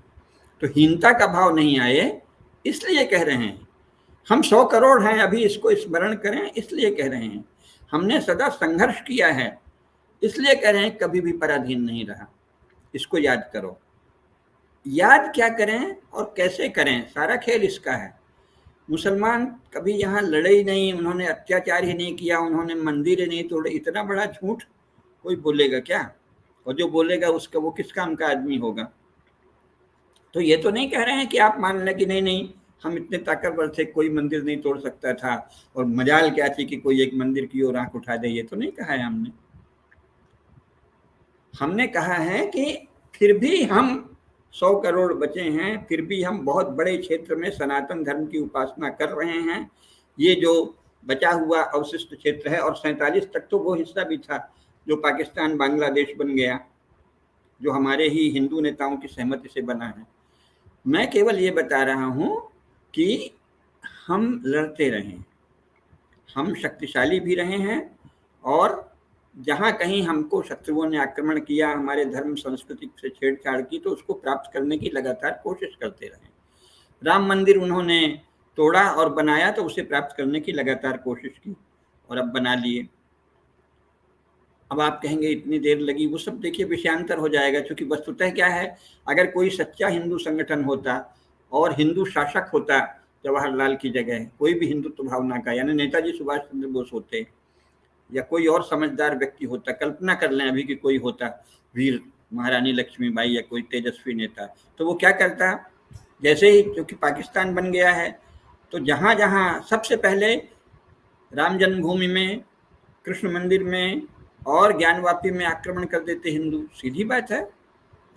Speaker 2: तो हीनता का भाव नहीं आए इसलिए कह रहे हैं। हम 100 करोड़ हैं, अभी इसको स्मरण करें इसलिए कह रहे हैं। हमने सदा संघर्ष किया है इसलिए कह रहे हैं, कभी भी पराधीन नहीं रहा। इसको याद करो। याद क्या करें और कैसे करें, सारा खेल इसका है। मुसलमान कभी यहाँ लड़े ही नहीं, उन्होंने अत्याचार ही नहीं किया, उन्होंने मंदिर ही नहीं तोड़े। इतना बड़ा झूठ कोई बोलेगा क्या? और जो बोलेगा उसका वो किस काम का आदमी होगा? तो ये तो नहीं कह रहे हैं कि आप मान लें कि नहीं नहीं हम इतने ताकतवर थे, कोई मंदिर नहीं तोड़ सकता था, और मजाल क्या थी कि कोई एक मंदिर की ओर आंख उठा दे। ये तो नहीं कहा है हमने। हमने कहा है कि फिर भी हम 100 करोड़ बचे हैं, फिर भी हम बहुत बड़े क्षेत्र में सनातन धर्म की उपासना कर रहे हैं। ये जो बचा हुआ अवशिष्ट क्षेत्र है, और 47 तक तो वो हिस्सा भी था जो पाकिस्तान बांग्लादेश बन गया, जो हमारे ही हिंदू नेताओं की सहमति से बना है। मैं केवल ये बता रहा हूँ कि हम लड़ते रहें, हम शक्तिशाली भी रहे हैं, और जहाँ कहीं हमको शत्रुओं ने आक्रमण किया, हमारे धर्म संस्कृति से छेड़छाड़ की, तो उसको प्राप्त करने की लगातार कोशिश करते रहे। राम मंदिर उन्होंने तोड़ा और बनाया तो उसे प्राप्त करने की लगातार कोशिश की, और अब बना लिए। अब आप कहेंगे इतनी देर लगी, वो सब देखिए विषयांतर हो जाएगा। क्योंकि वस्तुतः क्या है, अगर कोई सच्चा हिंदू संगठन होता और हिंदू शासक होता जवाहरलाल की जगह, कोई भी हिंदुत्व भावना का, यानी नेताजी सुभाष चंद्र बोस होते, या कोई और समझदार व्यक्ति होता, कल्पना कर लें अभी कि कोई होता, वीर महारानी लक्ष्मीबाई या कोई तेजस्वी नेता, तो वो क्या करता? जैसे ही क्योंकि पाकिस्तान बन गया है, तो जहाँ जहाँ सबसे पहले राम जन्मभूमि में, कृष्ण मंदिर में और ज्ञानवापी में आक्रमण कर देते हिंदू। सीधी बात है,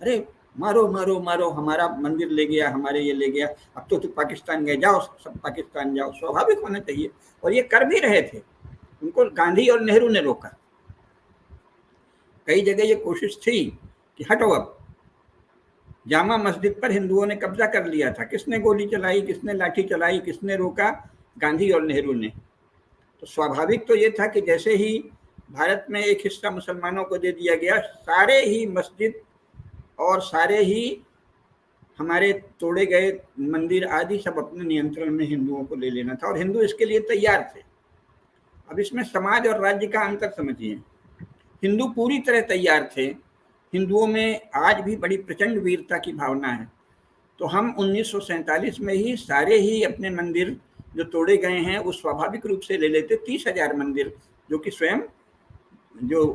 Speaker 2: अरे मारो मारो मारो, हमारा मंदिर ले गया, हमारे ये ले गया, अब तो पाकिस्तान गए, जाओ सब पाकिस्तान जाओ। स्वाभाविक होना चाहिए, और ये कर भी रहे थे। उनको गांधी और नेहरू ने रोका। कई जगह ये कोशिश थी कि हटो अब। जामा मस्जिद पर हिंदुओं ने कब्जा कर लिया था। किसने गोली चलाई, किसने लाठी चलाई, किसने रोका? गांधी और नेहरू ने। तो स्वाभाविक तो ये था कि जैसे ही भारत में एक हिस्सा मुसलमानों को दे दिया गया, सारे ही मस्जिद और सारे ही हमारे तोड़े गए मंदिर आदि सब अपने नियंत्रण में हिंदुओं को ले लेना था, और हिंदू इसके लिए तैयार थे। अब इसमें समाज और राज्य का अंतर समझिए। हिंदू पूरी तरह तैयार थे। हिंदुओं में आज भी बड़ी प्रचंड वीरता की भावना है। तो हम 1947 में ही सारे ही अपने मंदिर जो तोड़े गए हैं वो स्वाभाविक रूप से ले लेते। 30,000 मंदिर, जो कि स्वयं जो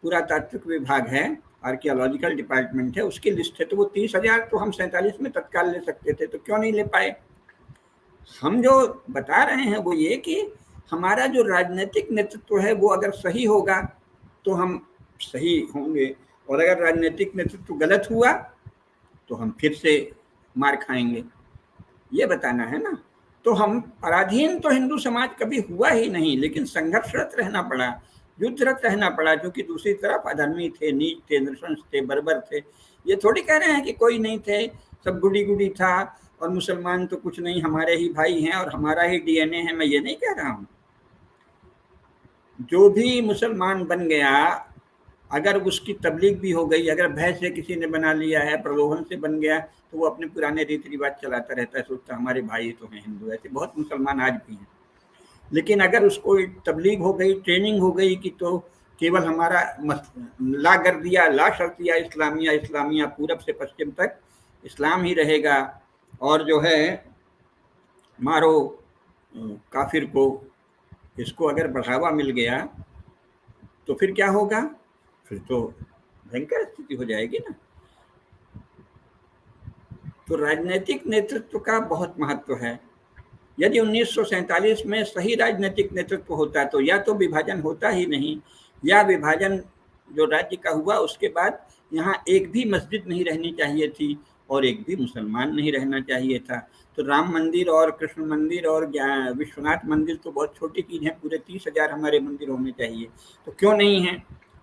Speaker 2: पुरातात्विक विभाग है, आर्कियोलॉजिकल डिपार्टमेंट है, उसकी लिस्ट है। तो वो 30,000 तो हम 47 में तत्काल ले सकते थे, तो क्यों नहीं ले पाए? हम जो बता रहे हैं वो ये कि हमारा जो राजनीतिक नेतृत्व है वो अगर सही होगा तो हम सही होंगे, और अगर राजनीतिक नेतृत्व गलत हुआ तो हम फिर से मार खाएंगे। ये बताना है ना। तो हम पराधीन तो हिंदू समाज कभी हुआ ही नहीं, लेकिन संघर्षरत रहना पड़ा, युद्धरत रहना पड़ा, क्योंकि दूसरी तरफ अधर्मी थे, नीच थे, नृशंस थे, बर्बर थे। ये थोड़ी कह रहे हैं कि कोई नहीं थे, सब गुड़ी गुड़ी था, और मुसलमान तो कुछ नहीं, हमारे ही भाई हैं और हमारा ही डीएनए है। मैं ये नहीं कह रहा हूँ। जो भी मुसलमान बन गया, अगर उसकी तबलीग भी हो गई, अगर भय से किसी ने बना लिया है, प्रलोभन से बन गया, तो वो अपने पुराने रीति रिवाज चलाता रहता है, सोचता हमारे भाई तो हैं हिंदू। ऐसे बहुत मुसलमान आज भी हैं। लेकिन अगर उसको तबलीग हो गई, ट्रेनिंग हो गई कि तो केवल हमारा ला कर दिया, ला शर्तिया इस्लामिया, इस्लामिया पूरब से पश्चिम तक इस्लाम ही रहेगा, और जो है मारो काफिर को इसको अगर बढ़ावा मिल गया तो फिर क्या होगा? फिर तो भयंकर स्थिति हो जाएगी ना। तो राजनीतिक नेतृत्व का बहुत महत्व है। यदि 1947 में सही राजनीतिक नेतृत्व होता तो या तो विभाजन होता ही नहीं, या विभाजन जो राज्य का हुआ उसके बाद यहाँ एक भी मस्जिद नहीं रहनी चाहिए थी और एक भी मुसलमान नहीं रहना चाहिए था। तो राम मंदिर और कृष्ण मंदिर और विश्वनाथ मंदिर तो बहुत छोटी चीज है, पूरे 30,000 हमारे मंदिर होने चाहिए। तो क्यों नहीं है?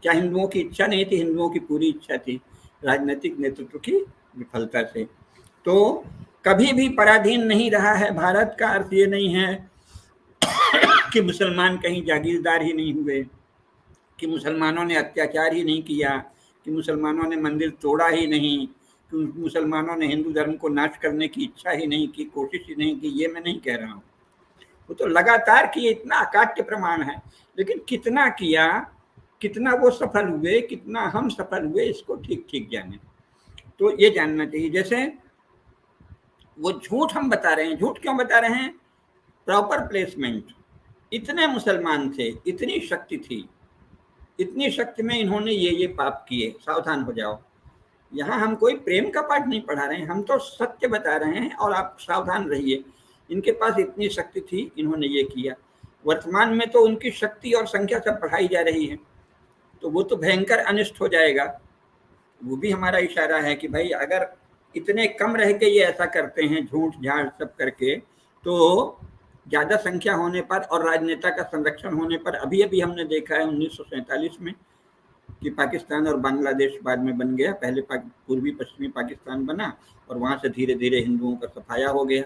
Speaker 2: क्या हिंदुओं की इच्छा नहीं थी? हिंदुओं की पूरी इच्छा थी, राजनीतिक नेतृत्व की विफलता से। तो कभी भी पराधीन नहीं रहा है भारत का अर्थ ये नहीं है कि मुसलमान कहीं जागीरदार ही नहीं हुए, कि मुसलमानों ने अत्याचार ही नहीं किया, कि मुसलमानों ने मंदिर तोड़ा ही नहीं, कि मुसलमानों ने हिंदू धर्म को नाश करने की इच्छा ही नहीं की, कोशिश ही नहीं की। ये मैं नहीं कह रहा हूँ, वो तो लगातार किए, इतना अकाट्य प्रमाण है। लेकिन कितना किया, कितना वो सफल हुए, कितना हम सफल हुए, इसको ठीक ठीक जाने। तो ये जानना चाहिए। जैसे वो झूठ हम बता रहे हैं, झूठ क्यों बता रहे हैं? Proper placement. इतने मुसलमान थे, इतनी शक्ति थी, इतनी शक्ति में इन्होंने ये पाप किए, सावधान हो जाओ। यहाँ हम कोई प्रेम का पाठ नहीं पढ़ा रहे हैं, हम तो सत्य बता रहे हैं और आप सावधान रहिए। इनके पास इतनी शक्ति थी, इन्होंने ये किया। वर्तमान में तो उनकी शक्ति और संख्या सब बढ़ाई जा रही है, तो वो तो भयंकर अनिष्ट हो जाएगा। वो भी हमारा इशारा है कि भाई अगर इतने कम रह के ये ऐसा करते हैं, झूठ झाड़ सब करके, तो ज्यादा संख्या होने पर और राजनेता का संरक्षण होने पर, अभी अभी हमने देखा है 1947 में कि पाकिस्तान और बांग्लादेश बाद में बन गया, पहले पूर्वी पश्चिमी पाकिस्तान बना और वहां से धीरे धीरे हिंदुओं का सफाया हो गया,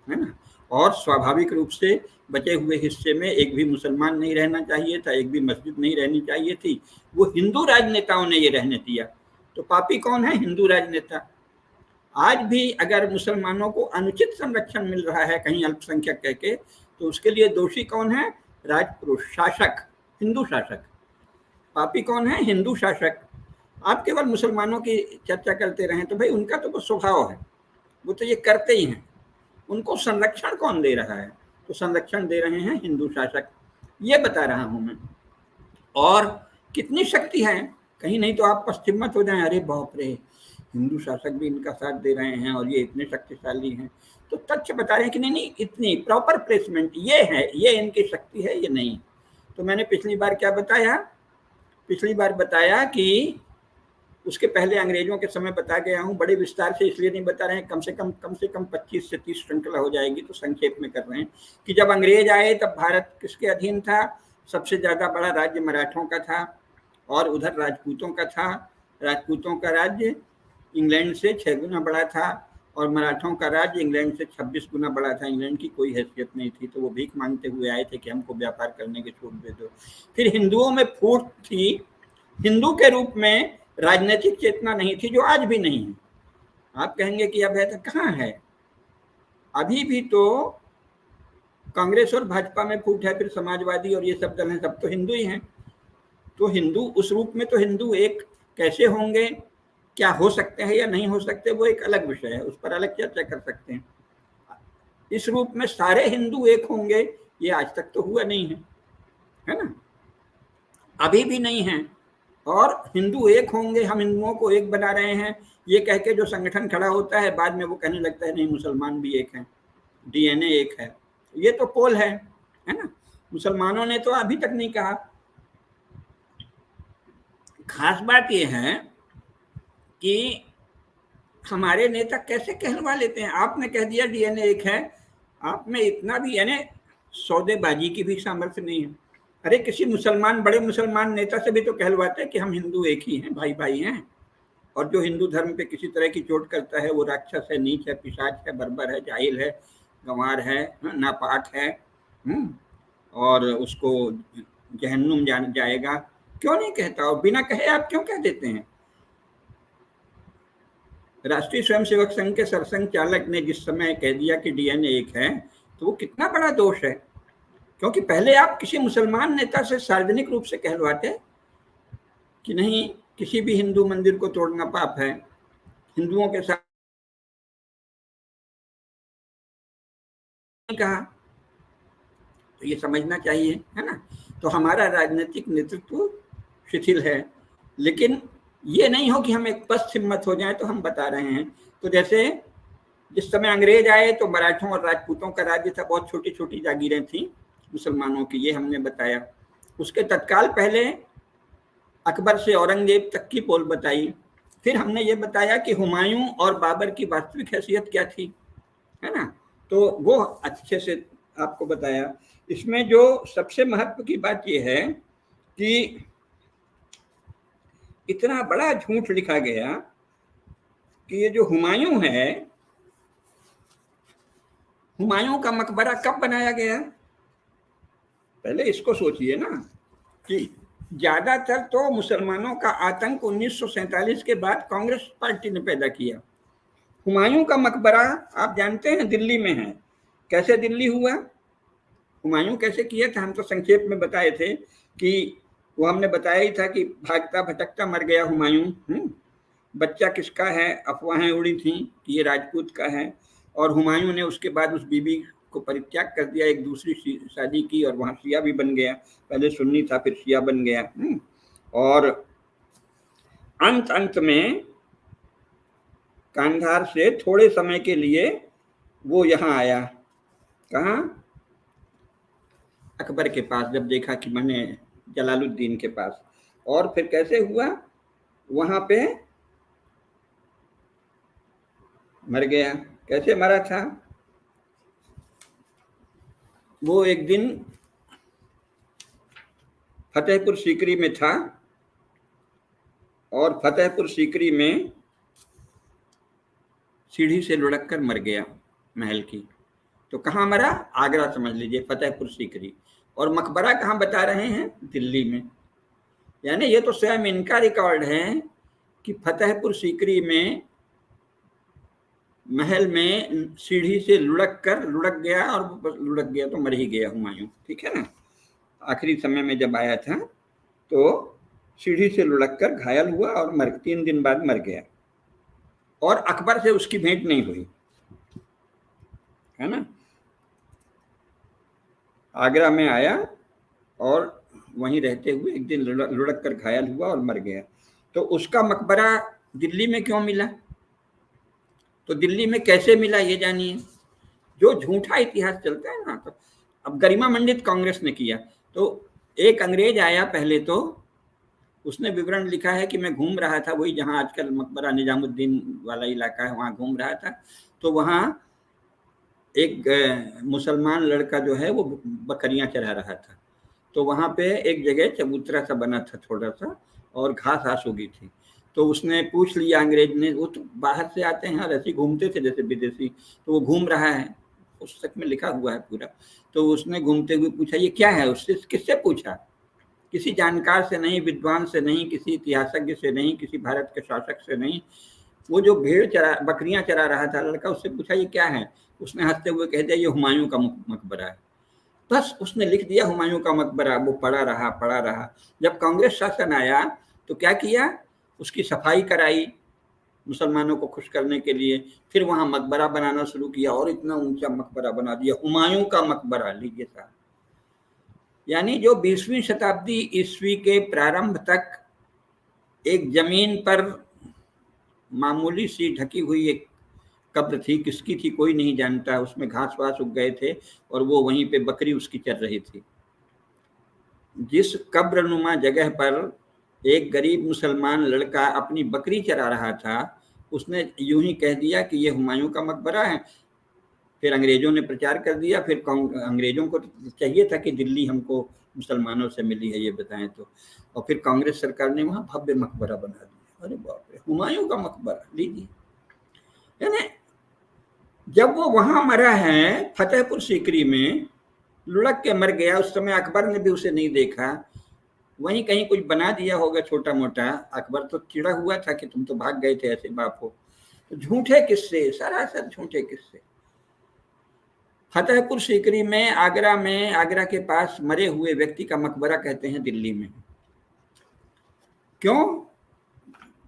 Speaker 2: है ना। और स्वाभाविक रूप से बचे हुए हिस्से में एक भी मुसलमान नहीं रहना चाहिए था, एक भी मस्जिद नहीं रहनी चाहिए थी, वो हिंदू राजनेताओं ने ये रहने दिया। तो पापी कौन है? हिंदू राजनेता। आज भी अगर मुसलमानों को अनुचित संरक्षण मिल रहा है कहीं अल्पसंख्यक कह के, तो उसके लिए दोषी कौन है? राजपुरुष, शासक, हिंदू शासक। पापी कौन है? हिंदू शासक। आप केवल मुसलमानों की चर्चा करते रहें तो भाई उनका तो वो स्वभाव है, वो तो ये करते ही हैं। उनको संरक्षण कौन दे रहा है? तो संरक्षण दे रहे हैं हिंदू शासक। ये बता रहा हूं मैं। और कितनी शक्ति है, कहीं नहीं तो आप पश्चिम मत हो जाएं, अरे बाप रे हिंदू शासक भी इनका साथ दे रहे हैं और ये इतने शक्तिशाली हैं। तो तथ्य बता रहे हैं कि नहीं नहीं, इतनी प्रॉपर प्लेसमेंट ये है, ये इनकी शक्ति है, ये नहीं। तो मैंने पिछली बार क्या बताया? पिछली बार बताया कि उसके पहले अंग्रेजों के समय बता गया हूं, बड़े विस्तार से इसलिए नहीं बता रहे हैं, कम से कम 25 से 30 श्रृंखला हो जाएगी, तो संक्षेप में कर रहे हैं कि जब अंग्रेज आए तब भारत किसके अधीन था? सबसे ज्यादा बड़ा राज्य मराठों का था और उधर राजपूतों का था। राजपूतों का राज्य इंग्लैंड से 6 गुना बड़ा था और मराठों का राज्य इंग्लैंड से 26 गुना बड़ा था। इंग्लैंड की कोई हैसियत नहीं थी, तो वो भीख मांगते हुए आए थे कि हमको व्यापार करने की छूट दे दो। फिर हिंदुओं में फूट थी, हिंदू के रूप में राजनीतिक चेतना नहीं थी, जो आज भी नहीं है। आप कहेंगे कि अब है, तो कहाँ है? अभी भी तो कांग्रेस और भाजपा में फूट है, फिर समाजवादी और ये सब दल हैं, सब तो हिंदू ही हैं। तो हिंदू उस रूप में तो हिंदू एक कैसे होंगे, क्या हो सकते हैं या नहीं हो सकते, वो एक अलग विषय है, उस पर अलग चर्चा कर सकते हैं। इस रूप में सारे हिंदू एक होंगे, ये आज तक तो हुआ नहीं है ना, अभी भी नहीं है। और हिंदू एक होंगे, हम हिंदुओं को एक बना रहे हैं, ये कह के जो संगठन खड़ा होता है, बाद में वो कहने लगता है नहीं मुसलमान भी एक हैं, डीएनए एक है। ये तो पोल है ना। मुसलमानों ने तो अभी तक नहीं कहा। खास बात यह है कि हमारे नेता कैसे कहलवा लेते हैं। आपने कह दिया डीएनए एक है, आप में इतना भी यानी सौदेबाजी की भी सामर्थ्य नहीं है। अरे किसी मुसलमान, बड़े मुसलमान नेता से भी तो कहलवाते हैं कि हम हिंदू एक ही हैं, भाई भाई हैं, और जो हिंदू धर्म पे किसी तरह की चोट करता है वो राक्षस है, नीच है, पिशाच है, बर्बर है, जाहिल है, गंवार है, नापाक है, और उसको जहन्नुम जाएगा। क्यों नहीं कहता? और बिना कहे आप क्यों कह देते हैं? राष्ट्रीय स्वयंसेवक संघ के सरसंघ चालक ने जिस समय कह दिया कि डीएनए एक है, तो वो कितना बड़ा दोष है। क्योंकि पहले आप किसी मुसलमान नेता से सार्वजनिक रूप से कहलवाते कि नहीं किसी भी हिंदू मंदिर को तोड़ना पाप है, हिंदुओं के साथ कहा, तो ये समझना चाहिए, है ना। तो हमारा राजनीतिक नेतृत्व शिथिल है, लेकिन ये नहीं हो कि हम एक पस्त हिम्मत हो जाए। तो हम बता रहे हैं, तो जैसे जिस समय अंग्रेज आए तो मराठों और राजपूतों का राज्य था, बहुत छोटी छोटी जागीरें थी मुसलमानों की, ये हमने बताया। उसके तत्काल पहले अकबर से औरंगजेब तक की पोल बताई। फिर हमने ये बताया कि हुमायूं और बाबर की वास्तविक हैसियत क्या थी, है ना, तो वो अच्छे से आपको बताया। इसमें जो सबसे महत्व की बात ये है कि इतना बड़ा झूठ लिखा गया कि ये जो हुमायूं है, हुमायूं का मकबरा कब बनाया गया? पहले इसको सोचिए ना, कि ज्यादातर तो मुसलमानों का आतंक 1947 के बाद कांग्रेस पार्टी ने पैदा किया। हुमायूं का मकबरा आप जानते हैं दिल्ली में है। कैसे दिल्ली हुआ, हुमायूं कैसे किया था, हम तो संक्षेप में बताए थे कि वो हमने बताया ही था कि भागता भटकता मर गया हुमायूं। बच्चा किसका है, अफवाहें उड़ी थी कि ये राजपूत का है, और हुमायूं ने उसके बाद उस बीबी को परित्याग कर दिया, एक दूसरी शादी की और वहां शिया भी बन गया। पहले सुन्नी था, फिर शिया बन गया। और अंत में कांधार से थोड़े समय के लिए वो यहाँ आया, कहाँ, अकबर के पास, जब देखा कि मैंने जलालुद्दीन के पास। और फिर कैसे हुआ, वहां पे मर गया। कैसे मरा था, वो एक दिन फतेहपुर सीकरी में था, और फतेहपुर सीकरी में सीढ़ी से लुढ़क कर मर गया महल की। तो कहाँ मरा, आगरा समझ लीजिए, फतेहपुर सीकरी। और मकबरा कहाँ बता रहे हैं, दिल्ली में। यानी ये तो स्वयं इनका रिकॉर्ड है कि फतेहपुर सीकरी में महल में सीढ़ी से लुढ़क गया, और लुढ़क गया तो मर ही गया हुमायूं, ठीक है ना। आखिरी समय में जब आया था तो सीढ़ी से लुढ़क कर घायल हुआ और 3 दिन बाद मर गया। और अकबर से उसकी भेंट नहीं हुई, है ना। आगरा में आया और वहीं रहते हुए एक दिन लुढ़क कर घायल हुआ और मर गया। तो उसका मकबरा दिल्ली में क्यों मिला, तो दिल्ली में कैसे मिला ये जानिए। जो झूठा इतिहास चलता है ना, तो अब गरिमा मंडित कांग्रेस ने किया। तो एक अंग्रेज आया पहले, तो उसने विवरण लिखा है कि मैं घूम रहा था, वही जहां आजकल मकबरा निजामुद्दीन वाला इलाका है, वहां घूम रहा था। तो वहां एक मुसलमान लड़का जो है वो बकरियां चरा रहा था। तो वहां पे एक जगह चबूतरा सा बना था थोड़ा सा, और घास घास उगी थी। तो उसने पूछ लिया अंग्रेज ने, वो तो बाहर से आते हैं और ऐसे घूमते थे जैसे विदेशी, तो वो घूम रहा है, पुस्तक में लिखा हुआ है पूरा। तो उसने घूमते हुए पूछा ये क्या है, उससे किससे पूछा, किसी जानकार से नहीं, विद्वान से नहीं, किसी इतिहासज्ञ से नहीं, किसी भारत के शासक से नहीं। वो जो बकरियां चरा रहा था लड़का, उससे पूछा ये क्या है, उसने हंसते हुए कह दिया ये हुमायूं का मकबरा है। बस उसने लिख दिया हुमायूं का मकबरा। वो पड़ा रहा। जब कांग्रेस शासन आया तो क्या किया, उसकी सफाई कराई मुसलमानों को खुश करने के लिए। फिर वहां मकबरा बनाना शुरू किया, और इतना ऊंचा मकबरा बना दिया, हुमायूं का मकबरा। लीजिए साहब, यानी जो 20वीं शताब्दी ईस्वी के प्रारंभ तक एक जमीन पर मामूली सी ढकी हुई एक कब्र थी, किसकी थी कोई नहीं जानता, उसमें घास वास उग गए थे और वो वहीं पे बकरी उसकी चर रही थी। जिस कब्रनुमा जगह पर एक गरीब मुसलमान लड़का अपनी बकरी चरा रहा था, उसने यूं ही कह दिया कि ये हुमायूं का मकबरा है। फिर अंग्रेजों ने प्रचार कर दिया। फिर अंग्रेजों को चाहिए था कि दिल्ली हमको मुसलमानों से मिली है, ये बताएं तो। और फिर कांग्रेस सरकार ने वहां भव्य मकबरा बना दिया। अरे बाप रे, हुमायूं का मकबरा, लीजिए। यानी जब वो वहां मरा है फतेहपुर सीकरी में, लुढ़क के मर गया, उस समय अकबर ने भी उसे नहीं देखा, वहीं कहीं कुछ बना दिया होगा छोटा मोटा। अकबर तो चिड़ा हुआ था कि तुम तो भाग गए थे, ऐसे बाप हो। तो झूठे किस्से, सरासर झूठे किस्से। फतेहपुर सीकरी में, आगरा के पास मरे हुए व्यक्ति का मकबरा कहते हैं दिल्ली में। क्यों,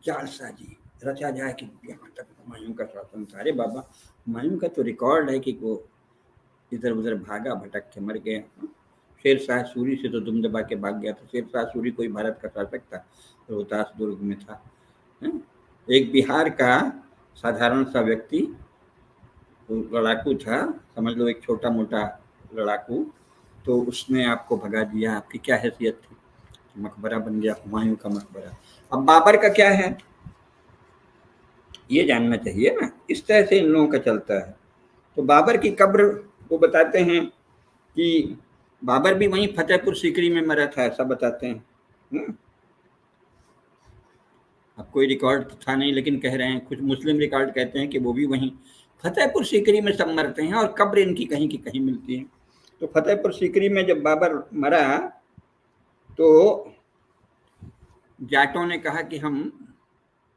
Speaker 2: जालसाजी रचा जाए कि यहाँ तक हुमायूं का शासन था। अरे बाबा, हुमायूं का तो रिकॉर्ड है कि वो इधर उधर भागा, भटक के मर गया। शेरशाह सूरी से तो दुम दबा के भाग गया था। शेरशाह सूरी कोई भारत का शासक था, रोहतास दुर्ग में था। एक बिहार का साधारण सा व्यक्ति, लड़ाकू था, समझ लो एक छोटा मोटा लड़ाकू, तो उसने आपको भगा दिया। आपकी क्या हैसियत थी? मकबरा बन गया हुमायूं का मकबरा। अब बाबर का क्या है ये जानना चाहिए ना। इस तरह से इन लोगों का चलता है। तो बाबर की कब्र वो बताते हैं कि बाबर भी वहीं फतेहपुर सीकरी में मरा था, ऐसा बताते हैं। अब कोई रिकॉर्ड था नहीं, लेकिन कह रहे हैं कुछ मुस्लिम रिकॉर्ड कहते हैं कि वो भी वहीं फतेहपुर सीकरी में सब मरते हैं और कब्र इनकी कहीं की कहीं मिलती है। तो फतेहपुर सीकरी में जब बाबर मरा तो जाटों ने कहा कि हम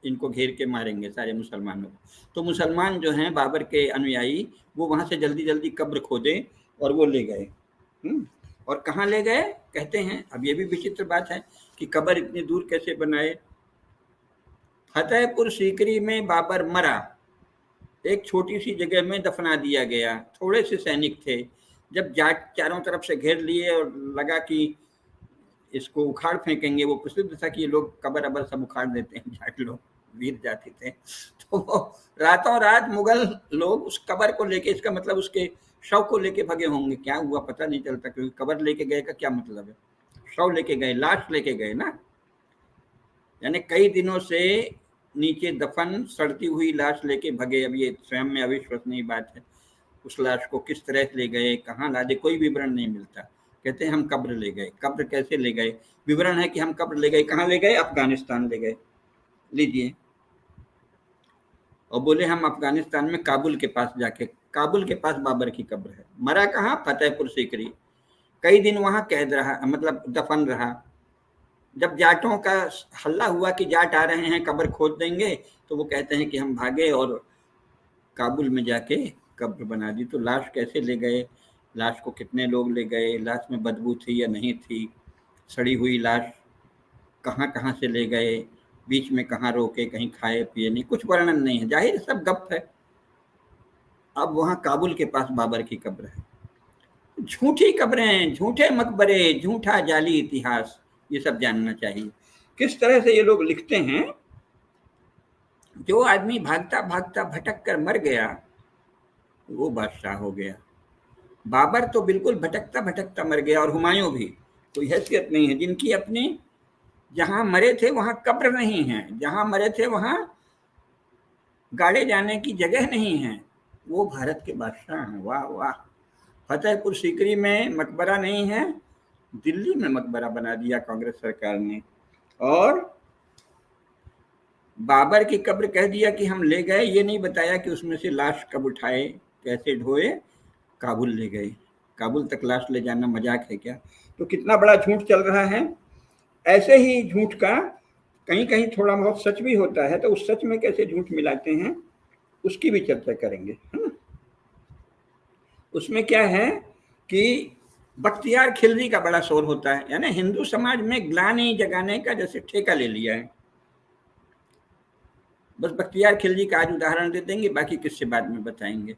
Speaker 2: इनको घेर के मारेंगे सारे मुसलमानों को। तो मुसलमान जो हैं बाबर के अनुयायी, वो वहां से जल्दी जल्दी कब्र खोदे और वो ले गए। और कहाँ ले गए कहते हैं, अब ये भी विचित्र बात है कि कब्र इतनी दूर कैसे बनाए। फतेहपुर सीकरी में बाबर मरा, एक छोटी सी जगह में दफना दिया गया। थोड़े से सैनिक थे, जब जाट चारों तरफ से घेर लिए और लगा कि इसको उखाड़ फेंकेंगे, वो प्रसिद्ध था कि ये लोग कब्र अबर सब उखाड़ देते हैं, जाट लोग वीर जाति थे। तो वो रातों रात मुगल लोग उस कब्र को लेके, इसका मतलब उसके शव को लेके भगे होंगे। क्या हुआ पता नहीं चलता, क्योंकि कब्र लेके गए का क्या मतलब है? शव लेके गए, लाश लेके गए ना, यानी कई दिनों से नीचे दफन सड़ती हुई लाश लेके भगे। अब ये स्वयं में अविश्वसनीय बात है। उस लाश को किस तरह ले गए, कहाँ लादे, कोई विवरण नहीं मिलता। कहते हैं हम कब्र ले गए। कब्र कैसे ले गए? विवरण है कि हम कब्र ले गए। कहाँ ले गए? अफगानिस्तान ले गए। लीजिए, और बोले हम अफगानिस्तान में काबुल के पास जाके, काबुल के पास बाबर की कब्र है। मरा कहाँ? फतेहपुर सीकरी। कई दिन वहां कैद रहा, मतलब दफन रहा। जब जाटों का हल्ला हुआ कि जाट आ रहे हैं कब्र खोद देंगे, तो वो कहते हैं कि हम भागे और काबुल में जाके कब्र बना दी। तो लाश कैसे ले गए, लाश को कितने लोग ले गए, लाश में बदबू थी या नहीं थी, सड़ी हुई लाश कहाँ कहाँ से ले गए, बीच में कहाँ रोके, कहीं खाए पिए नहीं, कुछ वर्णन नहीं है। जाहिर सब गप है। अब वहाँ काबुल के पास बाबर की कब्र है। झूठी कब्रें, झूठे मकबरे, झूठा जाली इतिहास, ये सब जानना चाहिए। किस तरह से ये लोग लिखते हैं, जो आदमी भागता भागता भटक कर मर गया वो बादशाह हो गया। बाबर तो बिल्कुल भटकता भटकता मर गया, और हुमायूं भी कोई हैसियत नहीं है। जिनकी अपनी, जहां मरे थे वहां कब्र नहीं है, जहां मरे थे वहां गाड़े जाने की जगह नहीं है, वो भारत के बादशाह हैं। वाह वाह। फतेहपुर सीकरी में मकबरा नहीं है, दिल्ली में मकबरा बना दिया कांग्रेस सरकार ने। और बाबर की कब्र कह दिया कि हम ले गए, ये नहीं बताया कि उसमें से लाश कब उठाए, कैसे ढोए, काबुल ले गए। काबुल तक लाश ले जाना मजाक है क्या? तो कितना बड़ा झूठ चल रहा है। ऐसे ही झूठ का कहीं कहीं थोड़ा बहुत सच भी होता है, तो उस सच में कैसे झूठ मिलाते हैं उसकी भी चर्चा करेंगे, है ना। उसमें क्या है कि बख्तियार खिलजी का बड़ा शोर होता है, यानी हिंदू समाज में ग्लानि जगाने का जैसे ठेका ले लिया है। बस बख्तियार खिलजी का आज उदाहरण दे देंगे, बाकी किससे बाद में बताएंगे।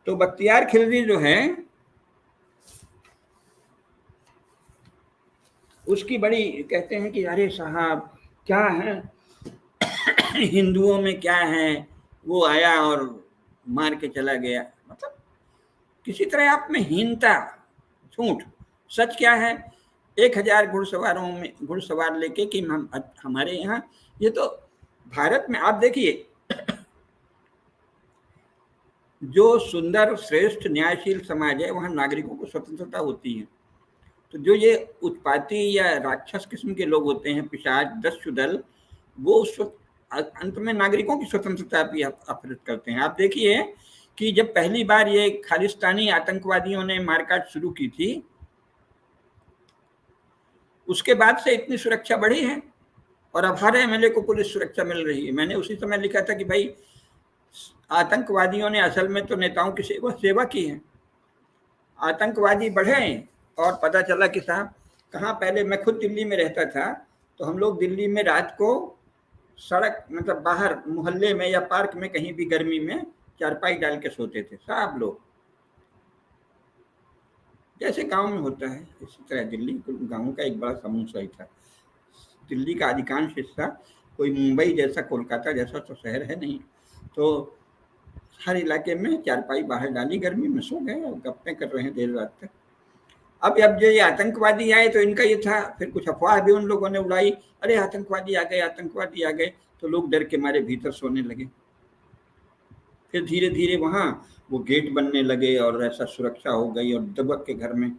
Speaker 2: तो बख्तियार खिलजी जो है उसकी बड़ी कहते हैं कि अरे साहब क्या है हिंदुओं में क्या है, वो आया और मार के चला गया। मतलब किसी तरह आप में हीनता, झूठ। सच क्या है? 1000 घुड़सवारों में घुड़सवार लेके कि हमारे यहाँ, ये तो भारत में आप देखिए, जो सुंदर श्रेष्ठ न्यायशील समाज है वहाँ नागरिकों को स्वतंत्रता होती है। तो जो ये उत्पाती या राक्षस किस्म के लोग होते हैं, पिशाच, दस्युदल, वो उस अंत में नागरिकों की स्वतंत्रता भी अपहृत करते हैं। आप देखिए कि जब पहली बार ये खालिस्तानी आतंकवादियों ने मारकाट शुरू की थी, उसके बाद से इतनी सुरक्षा बढ़ी है और अब हर एमएलए को पुलिस सुरक्षा मिल रही है। मैंने उसी समय लिखा था कि भाई आतंकवादियों ने असल में तो नेताओं की सेवा की है। आतंकवादी बढ़े और पता चला कि साहब कहाँ, पहले मैं खुद दिल्ली में रहता था, तो हम लोग दिल्ली में रात को सड़क, मतलब बाहर मोहल्ले में या पार्क में कहीं भी गर्मी में चारपाई डाल के सोते थे सब लोग। जैसे गांव में होता है इसी तरह दिल्ली गांवों का एक बड़ा समूह सही था। दिल्ली का अधिकांश हिस्सा कोई मुंबई जैसा कोलकाता जैसा तो शहर है नहीं, तो हर इलाके में चारपाई बाहर डाली, गर्मी में सो गए और गप्पे कर रहे हैं देर रात तक। अब जो ये आतंकवादी आए तो इनका ये था, फिर कुछ अफवाह भी उन लोगों ने उड़ाई, अरे आतंकवादी आ गए, आतंकवादी आ गए, तो लोग डर के मारे भीतर सोने लगे। फिर धीरे धीरे वहाँ वो गेट बनने लगे और ऐसा सुरक्षा हो गई और दबक के घर में,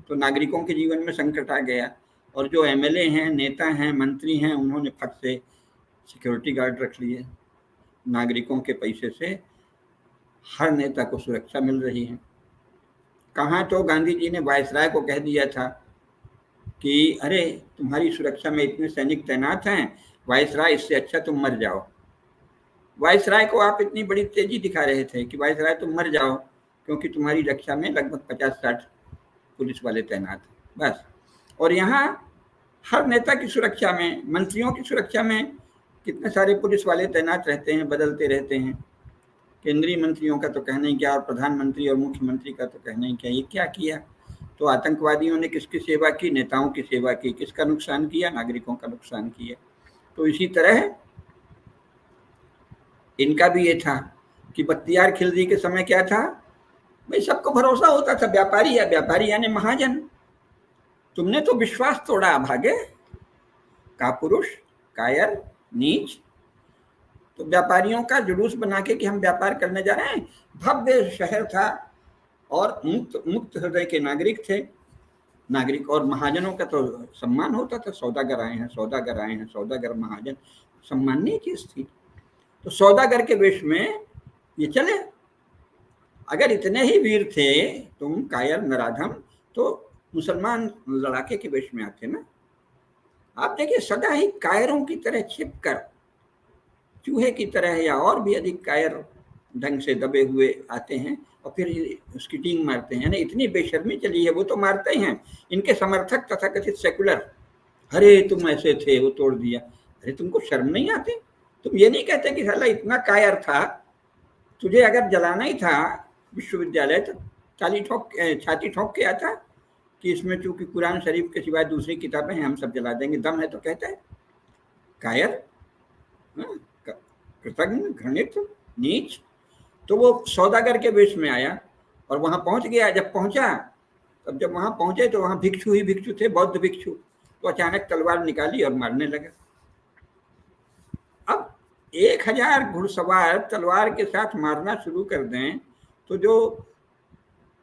Speaker 2: तो नागरिकों के जीवन में संकट आ गया। और जो एमएलए हैं, नेता हैं, मंत्री हैं, उन्होंने फट से सिक्योरिटी गार्ड रख लिए। नागरिकों के पैसे से हर नेता को सुरक्षा मिल रही है। कहाँ तो गांधी जी ने वायसराय को कह दिया था कि अरे तुम्हारी सुरक्षा में इतने सैनिक तैनात हैं, वायसराय इससे अच्छा तुम मर जाओ। वायसराय को आप इतनी बड़ी तेजी दिखा रहे थे कि वायसराय तुम मर जाओ, क्योंकि तुम्हारी रक्षा में लगभग 50-60 पुलिस वाले तैनात हैं बस। और यहाँ हर नेता की सुरक्षा में, मंत्रियों की सुरक्षा में कितने सारे पुलिस वाले तैनात रहते हैं, बदलते रहते हैं। केंद्रीय मंत्रियों का तो कहना ही क्या, और प्रधानमंत्री और मुख्यमंत्री का तो कहना ही क्या। ये क्या किया? तो आतंकवादियों ने किसकी सेवा की? नेताओं की सेवा की। किसका नुकसान किया? नागरिकों का नुकसान किया। तो इसी तरह इनका भी ये था कि बख्तियार खिलजी के समय क्या था भाई, सबको भरोसा होता था, व्यापारी है, व्यापारी यानी महाजन। तुमने तो विश्वास तोड़ा भागे, कापुरुष, कायर, नीच। तो व्यापारियों का जुलूस बना के कि हम व्यापार करने जा रहे हैं। भव्य शहर था और मुक्त हृदय के नागरिक थे। नागरिक और महाजनों का तो सम्मान होता था, सौदागर आए हैं, सौदागर आए हैं, सौदागर महाजन, सम्माननीय चीज थी। तो सौदागर के वेश में ये चले। अगर इतने ही वीर थे तुम, कायर, नराधम, तो मुसलमान लड़ाके के वेश में आते ना। आप देखिए, सदा ही कायरों की तरह छिपकर, चूहे की तरह या और भी अधिक कायर ढंग से दबे हुए आते हैं और फिर उसकी टींग मारते हैं। इतनी बेशर्मी चली है, वो तो मारते हैं। इनके समर्थक तथाकथित सेकुलर, अरे तुम ऐसे थे, वो तोड़ दिया। अरे तुमको शर्म नहीं आती? तुम ये नहीं कहते कि साला इतना कायर था, तुझे अगर जलाना ही था विश्वविद्यालय तो छाती ठोक के आता कि इसमें चूंकि कुरान शरीफ के सिवाय दूसरी किताबें हैं, हम सब जला देंगे। दम है तो कहता है। कायर, कृतज्ञ, घृणित, नीच। तो वो सौदागर के वेश में आया और वहां पहुंच गया। जब पहुंचा, तब जब वहां पहुंचे तो वहां भिक्षु ही भिक्षु थे, बौद्ध भिक्षु। तो अचानक तलवार निकाली और मारने लगा। अब 1000 घुड़सवार तलवार के साथ मारना शुरू कर दें तो जो